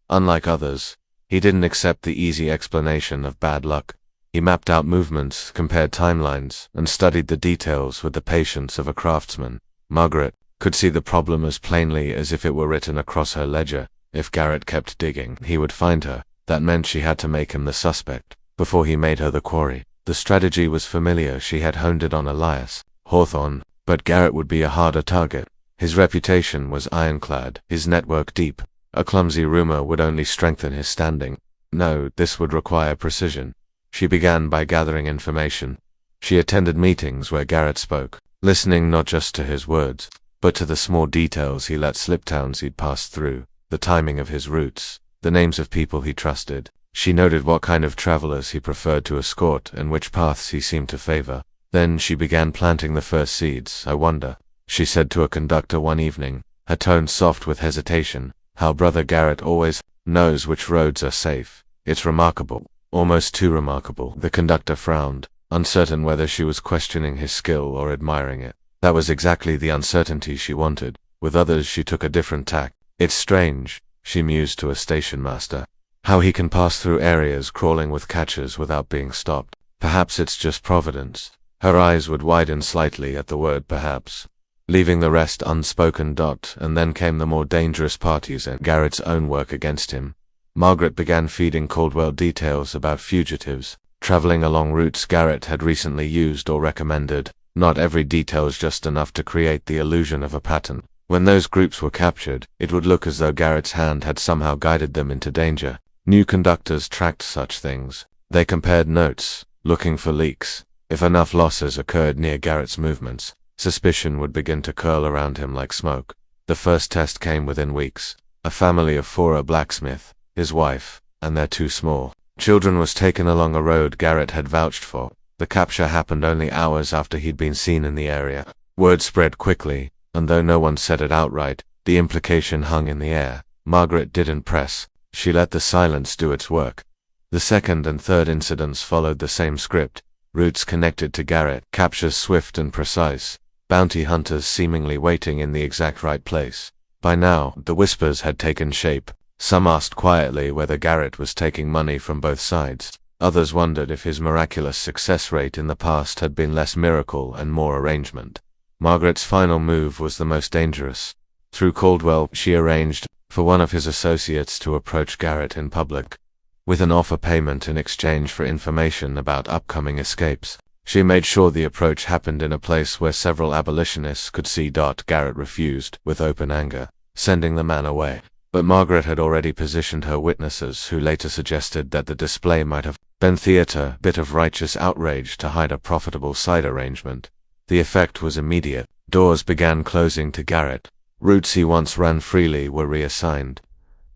Unlike others, he didn't accept the easy explanation of bad luck. He mapped out movements, compared timelines, and studied the details with the patience of a craftsman. Margaret could see the problem as plainly as if it were written across her ledger. If Garrett kept digging, he would find her. That meant she had to make him the suspect, before he made her the quarry. The strategy was familiar, she had honed it on Elias Hawthorne, but Garrett would be a harder target. His reputation was ironclad, his network deep. A clumsy rumor would only strengthen his standing. No, this would require precision. She began by gathering information. She attended meetings where Garrett spoke, listening not just to his words, but to the small details he let slip, towns he'd passed through, the timing of his routes, the names of people he trusted. She noted what kind of travelers he preferred to escort and which paths he seemed to favor. Then she began planting the first seeds. "I wonder," she said to a conductor one evening, her tone soft with hesitation, "how Brother Garrett always knows which roads are safe. It's remarkable, almost too remarkable." The conductor frowned, uncertain whether she was questioning his skill or admiring it. That was exactly the uncertainty she wanted. With others she took a different tack. "It's strange," she mused to a station master, "how he can pass through areas crawling with catchers without being stopped. Perhaps it's just providence." Her eyes would widen slightly at the word perhaps, leaving the rest unspoken. And then came the more dangerous parties and Garrett's own work against him. Margaret began feeding Caldwell details about fugitives, traveling along routes Garrett had recently used or recommended. Not every detail's just enough to create the illusion of a pattern. When those groups were captured, it would look as though Garrett's hand had somehow guided them into danger. New conductors tracked such things. They compared notes, looking for leaks. If enough losses occurred near Garrett's movements, suspicion would begin to curl around him like smoke. The first test came within weeks. A family of four, a blacksmith, his wife, and their two small children, was taken along a road Garrett had vouched for. The capture happened only hours after he'd been seen in the area. Word spread quickly, and though no one said it outright, the implication hung in the air. Margaret didn't press. She let the silence do its work. The second and third incidents followed the same script, routes connected to Garrett, captures swift and precise, bounty hunters seemingly waiting in the exact right place. By now, the whispers had taken shape. Some asked quietly whether Garrett was taking money from both sides. Others wondered if his miraculous success rate in the past had been less miracle and more arrangement. Margaret's final move was the most dangerous. Through Caldwell, she arranged for one of his associates to approach Garrett in public, with an offer payment in exchange for information about upcoming escapes. She made sure the approach happened in a place where several abolitionists could see. Garrett refused, with open anger, sending the man away. But Margaret had already positioned her witnesses, who later suggested that the display might have been theater, bit of righteous outrage to hide a profitable side arrangement. The effect was immediate. Doors began closing to Garrett. Routes he once ran freely were reassigned.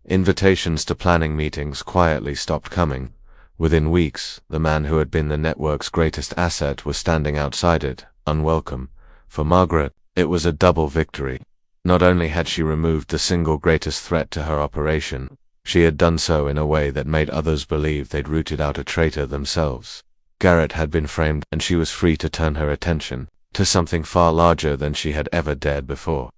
Invitations to planning meetings quietly stopped coming. Within weeks, the man who had been the network's greatest asset was standing outside it, unwelcome. For Margaret, it was a double victory. Not only had she removed the single greatest threat to her operation, she had done so in a way that made others believe they'd rooted out a traitor themselves. Garrett had been framed, and she was free to turn her attention to something far larger than she had ever dared before.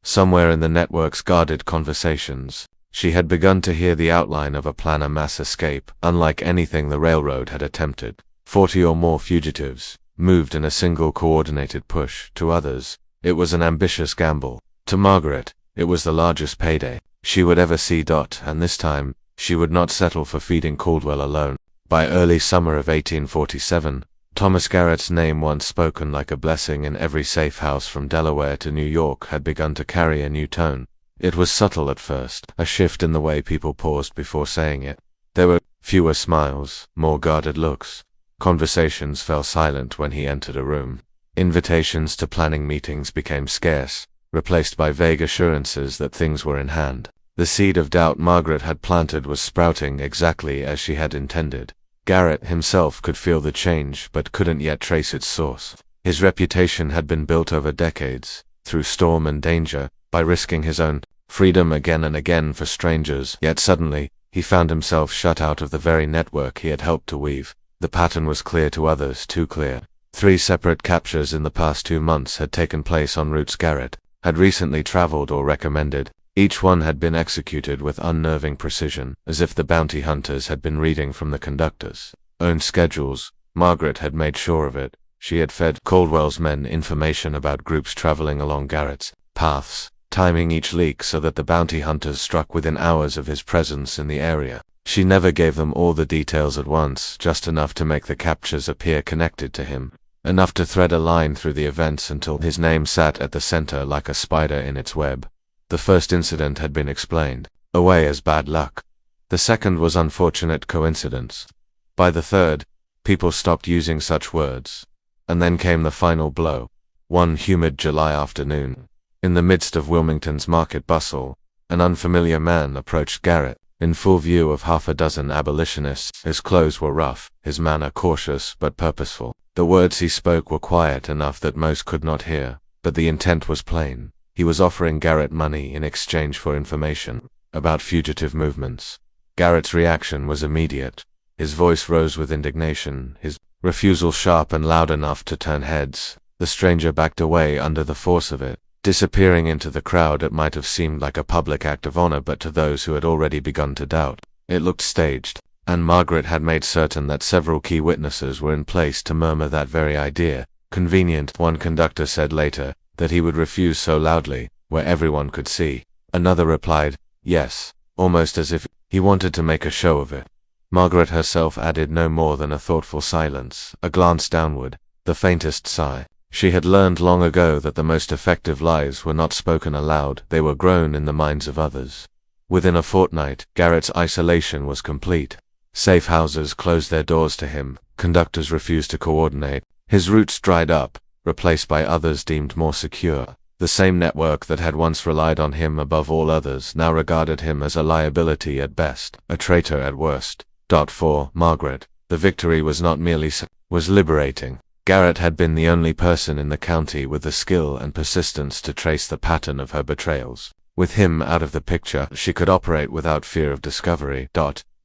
Somewhere in the network's guarded conversations, she had begun to hear the outline of a plan, a mass escape, unlike anything the railroad had attempted. 40 or more fugitives, moved in a single coordinated push. To others, it was an ambitious gamble. To Margaret, it was the largest payday she would ever see. And this time, she would not settle for feeding Caldwell alone. By early summer of 1847, Thomas Garrett's name, once spoken like a blessing in every safe house from Delaware to New York, had begun to carry a new tone. It was subtle at first, a shift in the way people paused before saying it. There were fewer smiles, more guarded looks. Conversations fell silent when he entered a room. Invitations to planning meetings became scarce, replaced by vague assurances that things were in hand. The seed of doubt Margaret had planted was sprouting exactly as she had intended. Garrett himself could feel the change but couldn't yet trace its source. His reputation had been built over decades, through storm and danger, by risking his own freedom again and again for strangers. Yet suddenly, he found himself shut out of the very network he had helped to weave. The pattern was clear to others, too clear. 3 separate captures in the past 2 months had taken place on routes Garrett had recently traveled or recommended. Each one had been executed with unnerving precision, as if the bounty hunters had been reading from the conductors' own schedules. Margaret had made sure of it. She had fed Caldwell's men information about groups traveling along Garrett's paths, timing each leak so that the bounty hunters struck within hours of his presence in the area. She never gave them all the details at once, just enough to make the captures appear connected to him, enough to thread a line through the events until his name sat at the center like a spider in its web. The first incident had been explained away as bad luck. The second was unfortunate coincidence. By the third, people stopped using such words. And then came the final blow. One humid July afternoon, in the midst of Wilmington's market bustle, an unfamiliar man approached Garrett, in full view of half a dozen abolitionists. His clothes were rough, his manner cautious but purposeful. The words he spoke were quiet enough that most could not hear, but the intent was plain. He was offering Garrett money in exchange for information about fugitive movements. Garrett's reaction was immediate. His voice rose with indignation, his refusal sharp and loud enough to turn heads. The stranger backed away under the force of it, disappearing into the crowd. It might have seemed like a public act of honor, but to those who had already begun to doubt, it looked staged. And Margaret had made certain that several key witnesses were in place to murmur that very idea. Convenient, one conductor said later, that he would refuse so loudly, where everyone could see. Another replied, yes, almost as if he wanted to make a show of it. Margaret herself added no more than a thoughtful silence, a glance downward, the faintest sigh. She had learned long ago that the most effective lies were not spoken aloud, they were grown in the minds of others. Within a fortnight, Garrett's isolation was complete. Safe houses closed their doors to him, conductors refused to coordinate, his routes dried up, replaced by others deemed more secure. The same network that had once relied on him above all others now regarded him as a liability at best, a traitor at worst. For Margaret, the victory was not merely was liberating. Garrett had been the only person in the county with the skill and persistence to trace the pattern of her betrayals. With him out of the picture, she could operate without fear of discovery.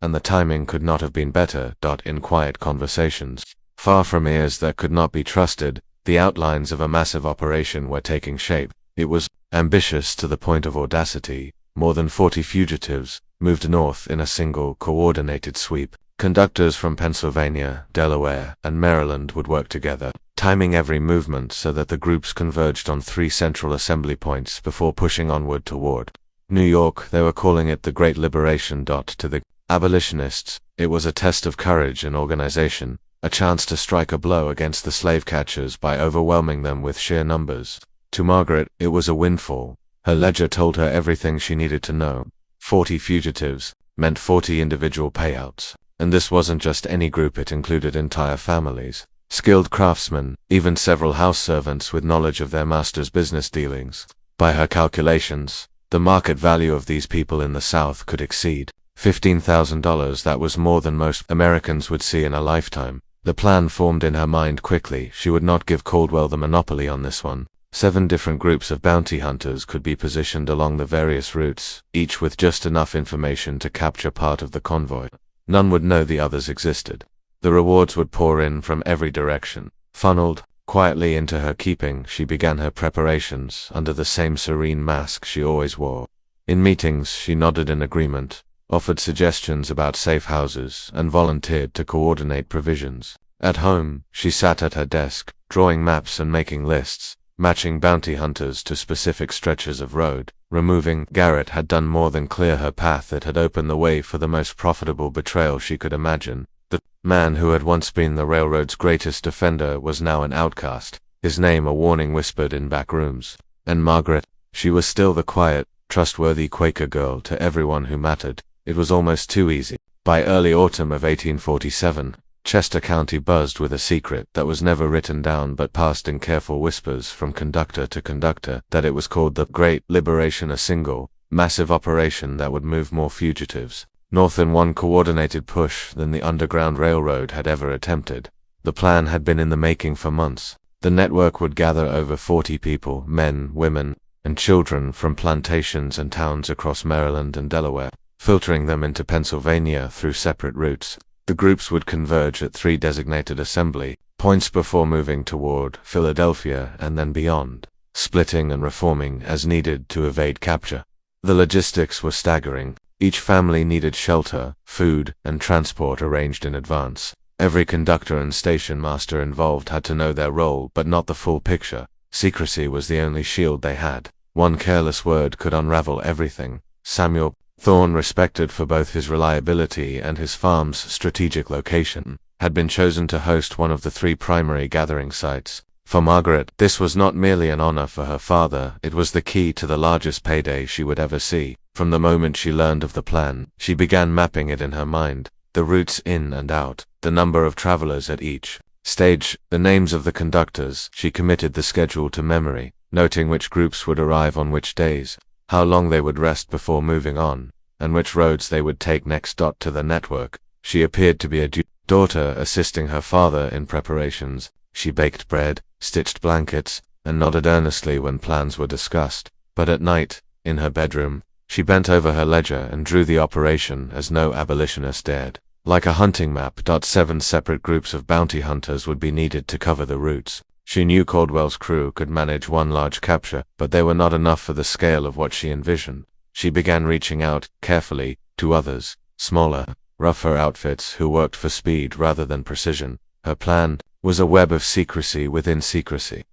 and the timing could not have been better. In quiet conversations, far from ears that could not be trusted, the outlines of a massive operation were taking shape. It was ambitious to the point of audacity. More than 40 fugitives moved north in a single, coordinated sweep. Conductors from Pennsylvania, Delaware, and Maryland would work together, timing every movement so that the groups converged on 3 central assembly points before pushing onward toward New York. They were calling it the Great Liberation. To the abolitionists, it was a test of courage and organization, a chance to strike a blow against the slave catchers by overwhelming them with sheer numbers. To Margaret, it was a windfall. Her ledger told her everything she needed to know. 40 fugitives meant 40 individual payouts. And this wasn't just any group, it included entire families, skilled craftsmen, even several house servants with knowledge of their master's business dealings. By her calculations, the market value of these people in the South could exceed $15,000. That was more than most Americans would see in a lifetime. The plan formed in her mind quickly. She would not give Caldwell the monopoly on this one. 7 different groups of bounty hunters could be positioned along the various routes, each with just enough information to capture part of the convoy. None would know the others existed. The rewards would pour in from every direction. Funneled quietly into her keeping, she began her preparations under the same serene mask she always wore. In meetings, she nodded in agreement, offered suggestions about safe houses, and volunteered to coordinate provisions. At home, she sat at her desk, drawing maps and making lists, matching bounty hunters to specific stretches of road. Removing Garrett had done more than clear her path. It had opened the way for the most profitable betrayal she could imagine. The man who had once been the railroad's greatest defender was now an outcast, his name a warning whispered in back rooms. And Margaret, she was still the quiet, trustworthy Quaker girl to everyone who mattered. It was almost too easy. By early autumn of 1847, Chester County buzzed with a secret that was never written down but passed in careful whispers from conductor to conductor, that it was called the Great Liberation, a single, massive operation that would move more fugitives north in one coordinated push than the Underground Railroad had ever attempted. The plan had been in the making for months. The network would gather over 40 people, men, women, and children from plantations and towns across Maryland and Delaware, filtering them into Pennsylvania through separate routes. The groups would converge at 3 designated assembly points before moving toward Philadelphia and then beyond, splitting and reforming as needed to evade capture. The logistics were staggering. Each family needed shelter, food, and transport arranged in advance. Every conductor and station master involved had to know their role but not the full picture. Secrecy was the only shield they had. One careless word could unravel everything. Samuel Thorne, respected for both his reliability and his farm's strategic location, had been chosen to host one of the 3 primary gathering sites. For Margaret, this was not merely an honor for her father, it was the key to the largest payday she would ever see. From the moment she learned of the plan, she began mapping it in her mind, the routes in and out, the number of travelers at each stage, the names of the conductors. She committed the schedule to memory, noting which groups would arrive on which days, how long they would rest before moving on, and which roads they would take next. To the network, she appeared to be a daughter assisting her father in preparations. She baked bread, stitched blankets, and nodded earnestly when plans were discussed. But at night, in her bedroom, she bent over her ledger and drew the operation as no abolitionist dared. Like a hunting map. 7 separate groups of bounty hunters would be needed to cover the routes. She knew Caldwell's crew could manage one large capture, but they were not enough for the scale of what she envisioned. She began reaching out, carefully, to others, smaller, rougher outfits who worked for speed rather than precision. Her plan was a web of secrecy within secrecy.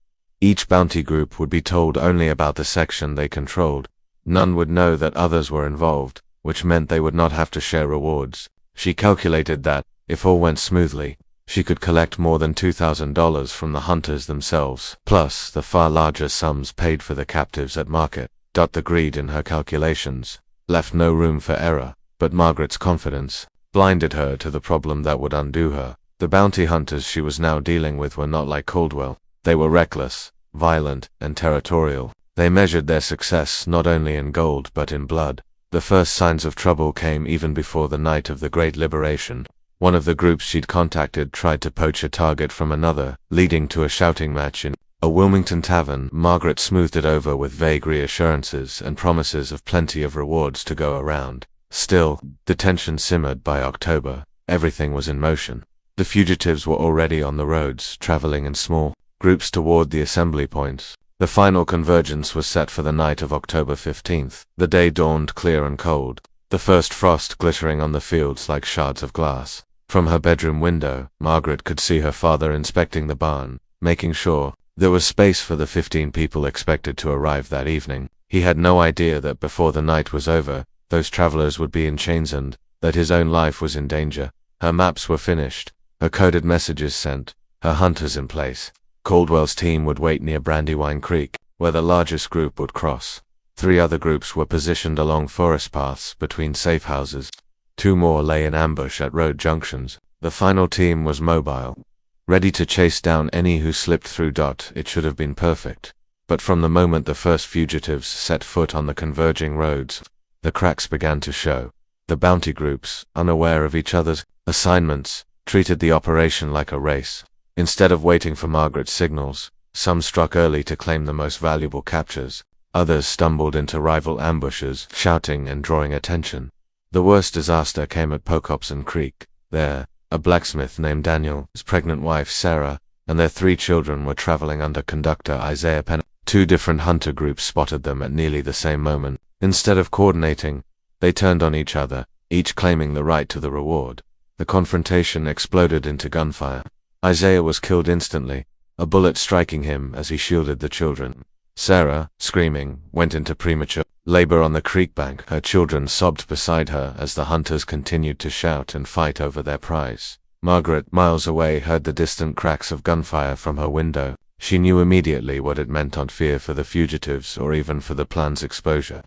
Each bounty group would be told only about the section they controlled. None would know that others were involved, which meant they would not have to share rewards. She calculated that, if all went smoothly, she could collect more than $2,000 from the hunters themselves, plus the far larger sums paid for the captives at market. The greed in her calculations left no room for error, but Margaret's confidence blinded her to the problem that would undo her. The bounty hunters she was now dealing with were not like Caldwell. They were reckless, violent, and territorial. They measured their success not only in gold but in blood. The first signs of trouble came even before the night of the Great Liberation. One of the groups she'd contacted tried to poach a target from another, leading to a shouting match in a Wilmington tavern. Margaret smoothed it over with vague reassurances and promises of plenty of rewards to go around. Still, the tension simmered by October. Everything was in motion. The fugitives were already on the roads, traveling in small groups toward the assembly points. The final convergence was set for the night of October 15th. The day dawned clear and cold, the first frost glittering on the fields like shards of glass. From her bedroom window, Margaret could see her father inspecting the barn, making sure there was space for the 15 people expected to arrive that evening. He had no idea that before the night was over, those travelers would be in chains and that his own life was in danger. Her maps were finished, her coded messages sent, her hunters in place. Caldwell's team would wait near Brandywine Creek, where the largest group would cross. 3 other groups were positioned along forest paths between safe houses. 2 more lay in ambush at road junctions. The final team was mobile, ready to chase down any who slipped through. It should have been perfect. But from the moment the first fugitives set foot on the converging roads, the cracks began to show. The bounty groups, unaware of each other's assignments, treated the operation like a race. Instead of waiting for Margaret's signals, some struck early to claim the most valuable captures. Others stumbled into rival ambushes, shouting and drawing attention. The worst disaster came at Pocopson Creek. There, a blacksmith named Daniel, his pregnant wife Sarah, and their 3 children were traveling under conductor Isaiah Penn. 2 different hunter groups spotted them at nearly the same moment. Instead of coordinating, they turned on each other, each claiming the right to the reward. The confrontation exploded into gunfire. Isaiah was killed instantly, a bullet striking him as he shielded the children. Sarah, screaming, went into premature labor on the creek bank. Her children sobbed beside her as the hunters continued to shout and fight over their prize. Margaret, miles away, heard the distant cracks of gunfire from her window. She knew immediately what it meant, not fear for the fugitives or even for the plan's exposure,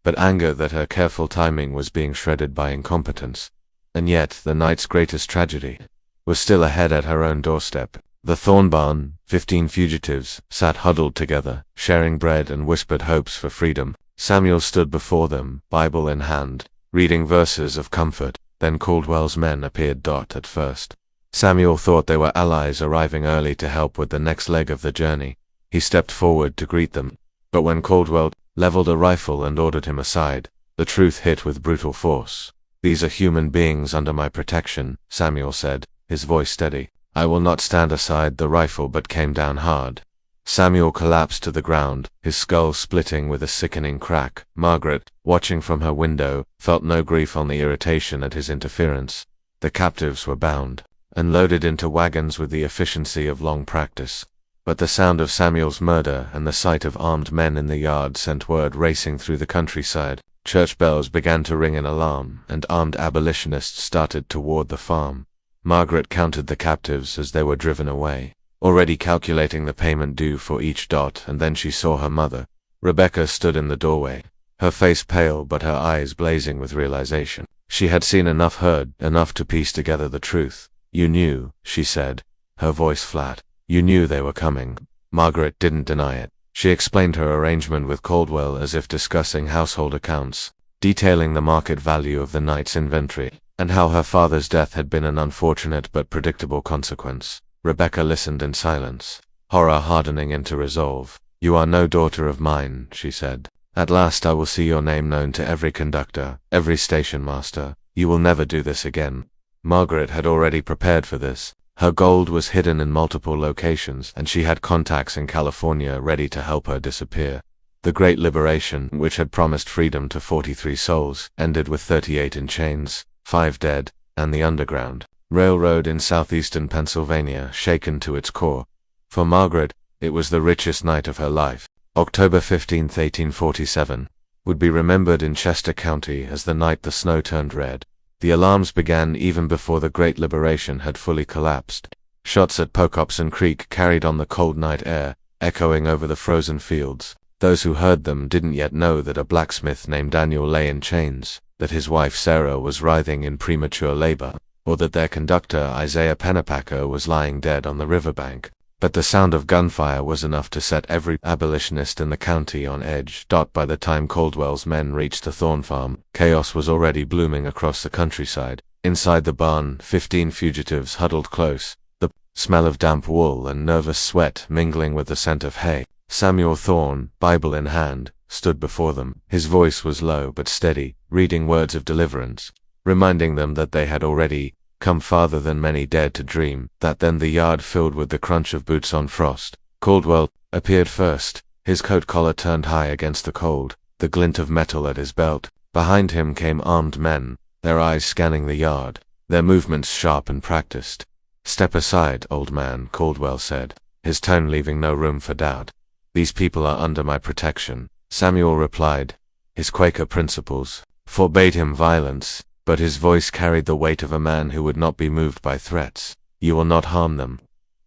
but anger that her careful timing was being shredded by incompetence. And yet, the night's greatest tragedy was still ahead at her own doorstep. The Thorne barn, 15 fugitives, sat huddled together, sharing bread and whispered hopes for freedom. Samuel stood before them, Bible in hand, reading verses of comfort. Then Caldwell's men appeared. At first, Samuel thought they were allies arriving early to help with the next leg of the journey. He stepped forward to greet them, but when Caldwell leveled a rifle and ordered him aside, the truth hit with brutal force. "These are human beings under my protection," Samuel said, his voice steady. "I will not stand aside." The rifle but came down hard. Samuel collapsed to the ground, his skull splitting with a sickening crack. Margaret, watching from her window, felt no grief, only irritation at his interference. The captives were bound and loaded into wagons with the efficiency of long practice. But the sound of Samuel's murder and the sight of armed men in the yard sent word racing through the countryside. Church bells began to ring in alarm, and armed abolitionists started toward the farm. Margaret counted the captives as they were driven away, already calculating the payment due for each. And then she saw her mother. Rebecca stood in the doorway, her face pale but her eyes blazing with realization. She had seen enough, heard enough to piece together the truth. "You knew," she said, her voice flat. "You knew they were coming." Margaret didn't deny it. She explained her arrangement with Caldwell as if discussing household accounts, detailing the market value of the night's inventory, and how her father's death had been an unfortunate but predictable consequence. Rebecca listened in silence, horror hardening into resolve. "You are no daughter of mine," she said. "At last I will see your name known to every conductor, every station master. You will never do this again." Margaret had already prepared for this. Her gold was hidden in multiple locations, and she had contacts in California ready to help her disappear. The Great Liberation, which had promised freedom to 43 souls, ended with 38 in chains, 5 dead, and the Underground Railroad in southeastern Pennsylvania shaken to its core. For Margaret, it was the richest night of her life. October 15, 1847, would be remembered in Chester County as the night the snow turned red. The alarms began even before the Great Liberation had fully collapsed. Shots at Pocopson Creek carried on the cold night air, echoing over the frozen fields. Those who heard them didn't yet know that a blacksmith named Daniel lay in chains, that his wife Sarah was writhing in premature labor, or that their conductor Isaiah Pennypacker was lying dead on the riverbank. But the sound of gunfire was enough to set every abolitionist in the county on edge. By the time Caldwell's men reached the Thorne farm, chaos was already blooming across the countryside. Inside the barn, 15 fugitives huddled close, the smell of damp wool and nervous sweat mingling with the scent of hay. Samuel Thorne, Bible in hand, stood before them. His voice was low but steady. reading words of deliverance, reminding them that they had already come farther than many dared to dream. That then the yard filled with the crunch of boots on frost. Caldwell appeared first, his coat collar turned high against the cold, the glint of metal at his belt. Behind him came armed men, their eyes scanning the yard, their movements sharp and practiced. "Step aside, old man," Caldwell said, his tone leaving no room for doubt. "These people are under my protection," Samuel replied. His Quaker principles forbade him violence, but his voice carried the weight of a man who would not be moved by threats. "You will not harm them."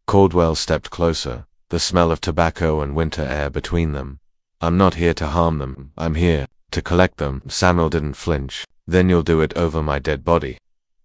Caldwell stepped closer, the smell of tobacco and winter air between them. "I'm not here to harm them, I'm here to collect them." Samuel didn't flinch. "Then you'll do it over my dead body."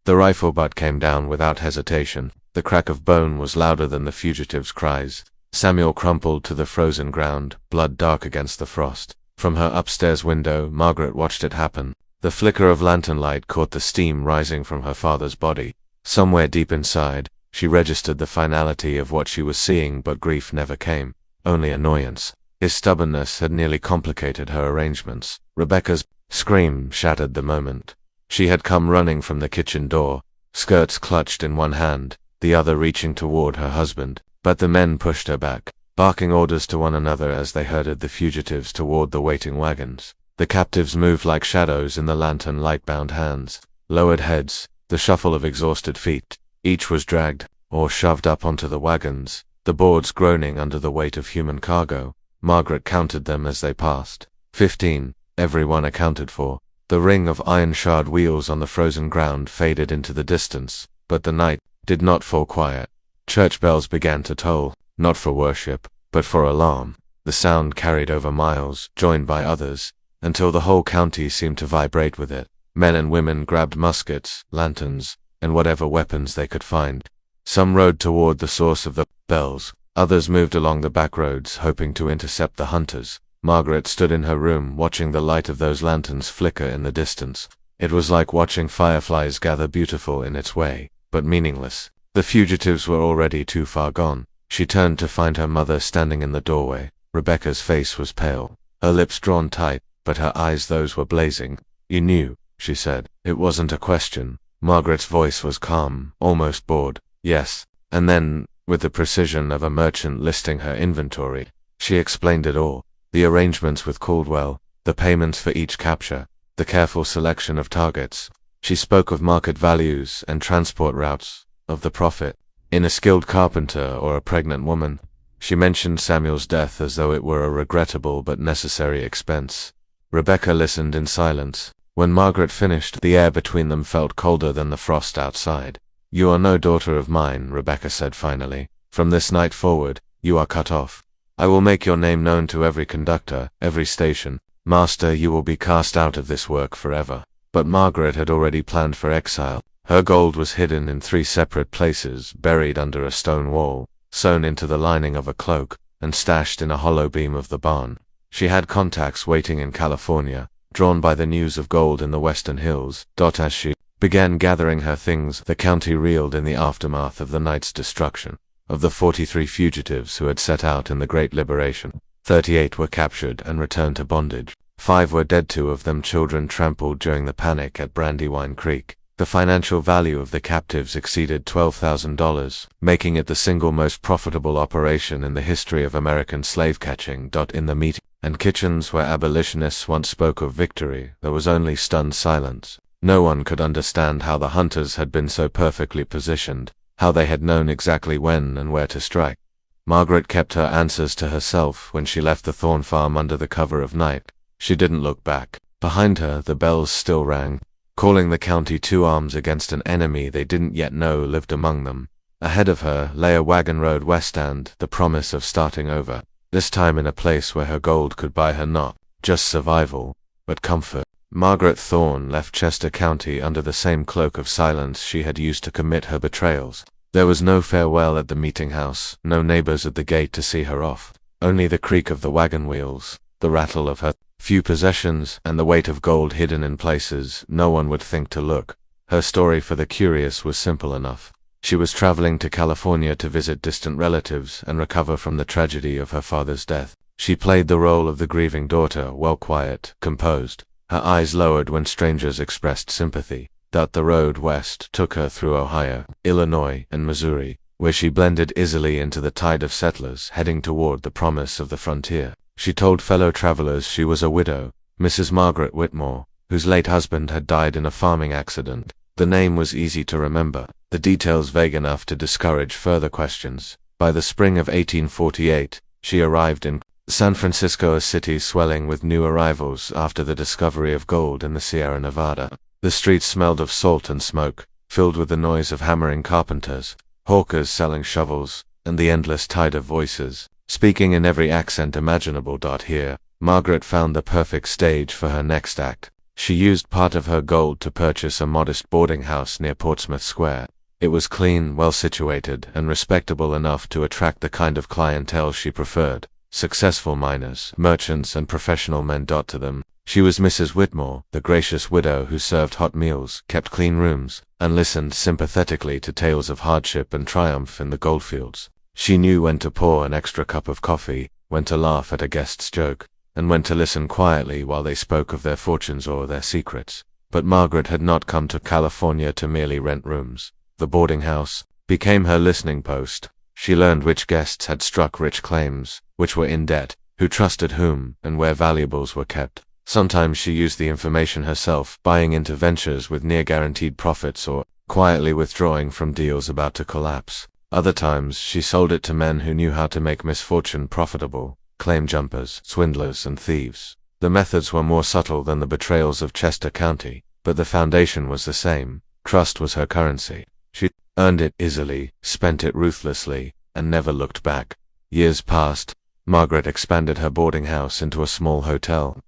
The rifle butt came down without hesitation. The crack of bone was louder than the fugitives' cries. Samuel crumpled to the frozen ground, blood dark against the frost. From her upstairs window, Margaret watched it happen. The flicker of lantern light caught the steam rising from her father's body. Somewhere deep inside, she registered the finality of what she was seeing, but grief never came, only annoyance. His stubbornness had nearly complicated her arrangements. Rebecca's scream shattered the moment. She had come running from the kitchen door, skirts clutched in one hand, the other reaching toward her husband. But the men pushed her back, barking orders to one another as they herded the fugitives toward the waiting wagons. The captives moved like shadows in the lantern light-bound hands, lowered heads, the shuffle of exhausted feet. Each was dragged, or shoved up onto the wagons, the boards groaning under the weight of human cargo. Margaret counted them as they passed. 15, everyone accounted for. The ring of iron-shod wheels on the frozen ground faded into the distance, but the night did not fall quiet. Church bells began to toll, not for worship, but for alarm. The sound carried over miles, joined by others, until the whole county seemed to vibrate with it. Men and women grabbed muskets, lanterns, and whatever weapons they could find. Some rode toward the source of the bells, others moved along the back roads, hoping to intercept the hunters. Margaret stood in her room, watching the light of those lanterns flicker in the distance. It was like watching fireflies gather, beautiful in its way, but meaningless. The fugitives were already too far gone. She turned to find her mother standing in the doorway. Rebecca's face was pale, her lips drawn tight, but her eyes, those were blazing. "You knew," she said. It wasn't a question. Margaret's voice was calm, almost bored. "Yes." And then, with the precision of a merchant listing her inventory, she explained it all. The arrangements with Caldwell, the payments for each capture, the careful selection of targets. She spoke of market values and transport routes, of the profit in a skilled carpenter or a pregnant woman. She mentioned Samuel's death as though it were a regrettable but necessary expense. Rebecca listened in silence. When Margaret finished, the air between them felt colder than the frost outside. "You are no daughter of mine," Rebecca said finally. "From this night forward, you are cut off. I will make your name known to every conductor, every station. Master, you will be cast out of this work forever." But Margaret had already planned for exile. Her gold was hidden in 3 separate places, buried under a stone wall, sewn into the lining of a cloak, and stashed in a hollow beam of the barn. She had contacts waiting in California, drawn by the news of gold in the western hills. As she began gathering her things, the county reeled in the aftermath of the night's destruction. Of the 43 fugitives who had set out in the Great Liberation, 38 were captured and returned to bondage. 5 were dead, 2 of them children trampled during the panic at Brandywine Creek. The financial value of the captives exceeded $12,000, making it the single most profitable operation in the history of American slave catching. In the meat and kitchens where abolitionists once spoke of victory, there was only stunned silence. No one could understand how the hunters had been so perfectly positioned, how they had known exactly when and where to strike. Margaret kept her answers to herself when she left the Thorne farm under the cover of night. She didn't look back. Behind her, the bells still rang, calling the county to arms against an enemy they didn't yet know lived among them. Ahead of her lay a wagon road west and the promise of starting over, this time in a place where her gold could buy her not just survival, but comfort. Margaret Thorne left Chester County under the same cloak of silence she had used to commit her betrayals. There was no farewell at the meeting house, no neighbors at the gate to see her off, only the creak of the wagon wheels, the rattle of her few possessions, and the weight of gold hidden in places no one would think to look. Her story for the curious was simple enough. She was traveling to California to visit distant relatives and recover from the tragedy of her father's death. She played the role of the grieving daughter, well, quiet, composed. Her eyes lowered when strangers expressed sympathy. The road west took her through Ohio, Illinois, and Missouri, where she blended easily into the tide of settlers heading toward the promise of the frontier. She told fellow travelers she was a widow, Mrs. Margaret Whitmore, whose late husband had died in a farming accident. The name was easy to remember, the details vague enough to discourage further questions. By the spring of 1848, she arrived in San Francisco, a city swelling with new arrivals after the discovery of gold in the Sierra Nevada. The streets smelled of salt and smoke, filled with the noise of hammering carpenters, hawkers selling shovels, and the endless tide of voices, speaking in every accent imaginable. Here, Margaret found the perfect stage for her next act. She used part of her gold to purchase a modest boarding house near Portsmouth Square. It was clean, well-situated, and respectable enough to attract the kind of clientele she preferred: successful miners, merchants, and professional men. To them, she was Mrs. Whitmore, the gracious widow who served hot meals, kept clean rooms, and listened sympathetically to tales of hardship and triumph in the goldfields. She knew when to pour an extra cup of coffee, when to laugh at a guest's joke, and when to listen quietly while they spoke of their fortunes or their secrets. But Margaret had not come to California to merely rent rooms. The boarding house became her listening post. She learned which guests had struck rich claims, which were in debt, who trusted whom, and where valuables were kept. Sometimes she used the information herself, buying into ventures with near-guaranteed profits or quietly withdrawing from deals about to collapse. Other times she sold it to men who knew how to make misfortune profitable: claim jumpers, swindlers, and thieves. The methods were more subtle than the betrayals of Chester County, but the foundation was the same. Trust was her currency. She earned it easily, spent it ruthlessly, and never looked back. Years passed. Margaret expanded her boarding house into a small hotel,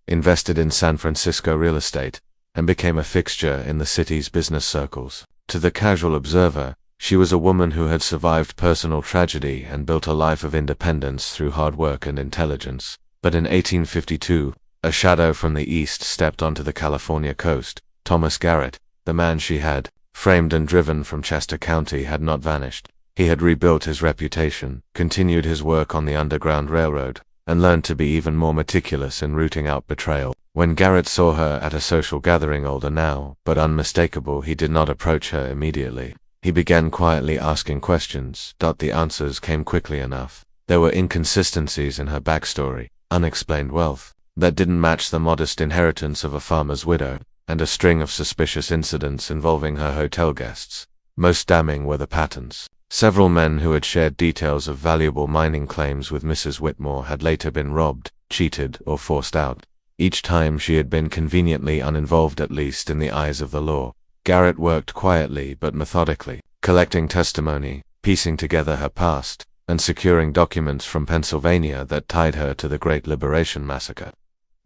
invested in San Francisco real estate, and became a fixture in the city's business circles. To the casual observer, she was a woman who had survived personal tragedy and built a life of independence through hard work and intelligence. But in 1852, a shadow from the east stepped onto the California coast. Thomas Garrett, the man she had framed and driven from Chester County, had not vanished. He had rebuilt his reputation, continued his work on the Underground Railroad, and learned to be even more meticulous in rooting out betrayal. When Garrett saw her at a social gathering, older now, but unmistakable, he did not approach her immediately. He began quietly asking questions. The answers came quickly enough. There were inconsistencies in her backstory, unexplained wealth that didn't match the modest inheritance of a farmer's widow, and a string of suspicious incidents involving her hotel guests. Most damning were the patterns. Several men who had shared details of valuable mining claims with Mrs. Whitmore had later been robbed, cheated, or forced out. Each time she had been conveniently uninvolved, at least in the eyes of the law. Garrett worked quietly but methodically, collecting testimony, piecing together her past, and securing documents from Pennsylvania that tied her to the Great Liberation Massacre.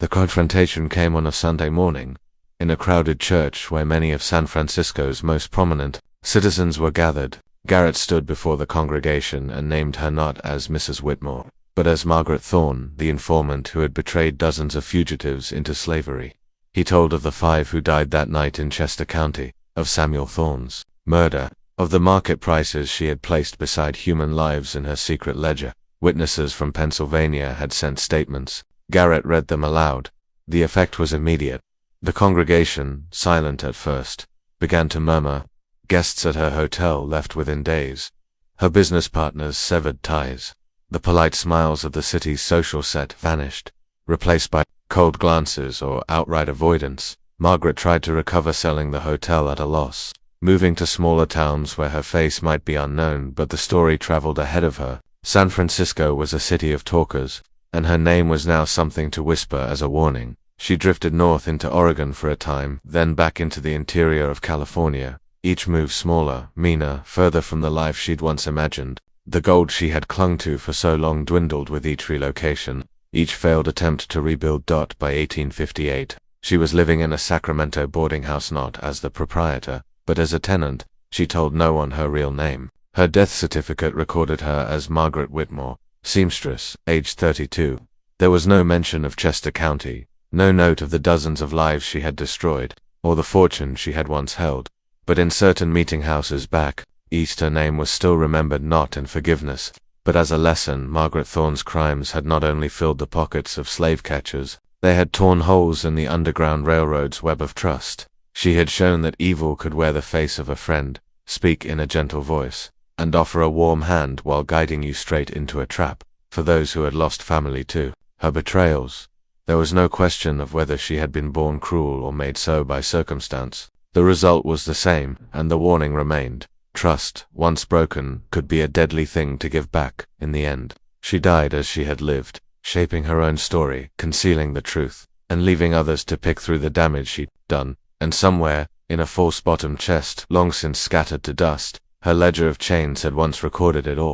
The confrontation came on a Sunday morning, in a crowded church where many of San Francisco's most prominent citizens were gathered. Garrett stood before the congregation and named her not as Mrs. Whitmore, but as Margaret Thorne, the informant who had betrayed dozens of fugitives into slavery. He told of the 5 who died that night in Chester County, of Samuel Thorne's murder, of the market prices she had placed beside human lives in her secret ledger. Witnesses from Pennsylvania had sent statements. Garrett read them aloud. The effect was immediate. The congregation, silent at first, began to murmur. Guests at her hotel left within days. Her business partners severed ties. The polite smiles of the city's social set vanished, replaced by cold glances or outright avoidance. Margaret tried to recover, selling the hotel at a loss, moving to smaller towns where her face might be unknown, but the story traveled ahead of her. San Francisco was a city of talkers, and her name was now something to whisper as a warning. She drifted north into Oregon for a time, then back into the interior of California, each move smaller, meaner, further from the life she'd once imagined. The gold she had clung to for so long dwindled with each relocation, each failed attempt to rebuild. By 1858, she was living in a Sacramento boarding house, not as the proprietor, but as a tenant. She told no one her real name. Her death certificate recorded her as Margaret Whitmore, seamstress, aged 32. There was no mention of Chester County, no note of the dozens of lives she had destroyed, or the fortune she had once held. But in certain meeting houses back east, her name was still remembered, not in forgiveness, but as a lesson. Margaret Thorne's crimes had not only filled the pockets of slave catchers, They had torn holes in the Underground Railroad's web of trust. She had shown that evil could wear the face of a friend, speak in a gentle voice, and offer a warm hand while guiding you straight into a trap. For those who had lost family too, her betrayals, there was no question of whether she had been born cruel or made so by circumstance. The result was the same, and the warning remained. Trust, once broken, could be a deadly thing to give back, in the end. She died as she had lived, shaping her own story, concealing the truth, and leaving others to pick through the damage she'd done. And somewhere, in a false-bottomed chest, long since scattered to dust, her ledger of chains had once recorded it all.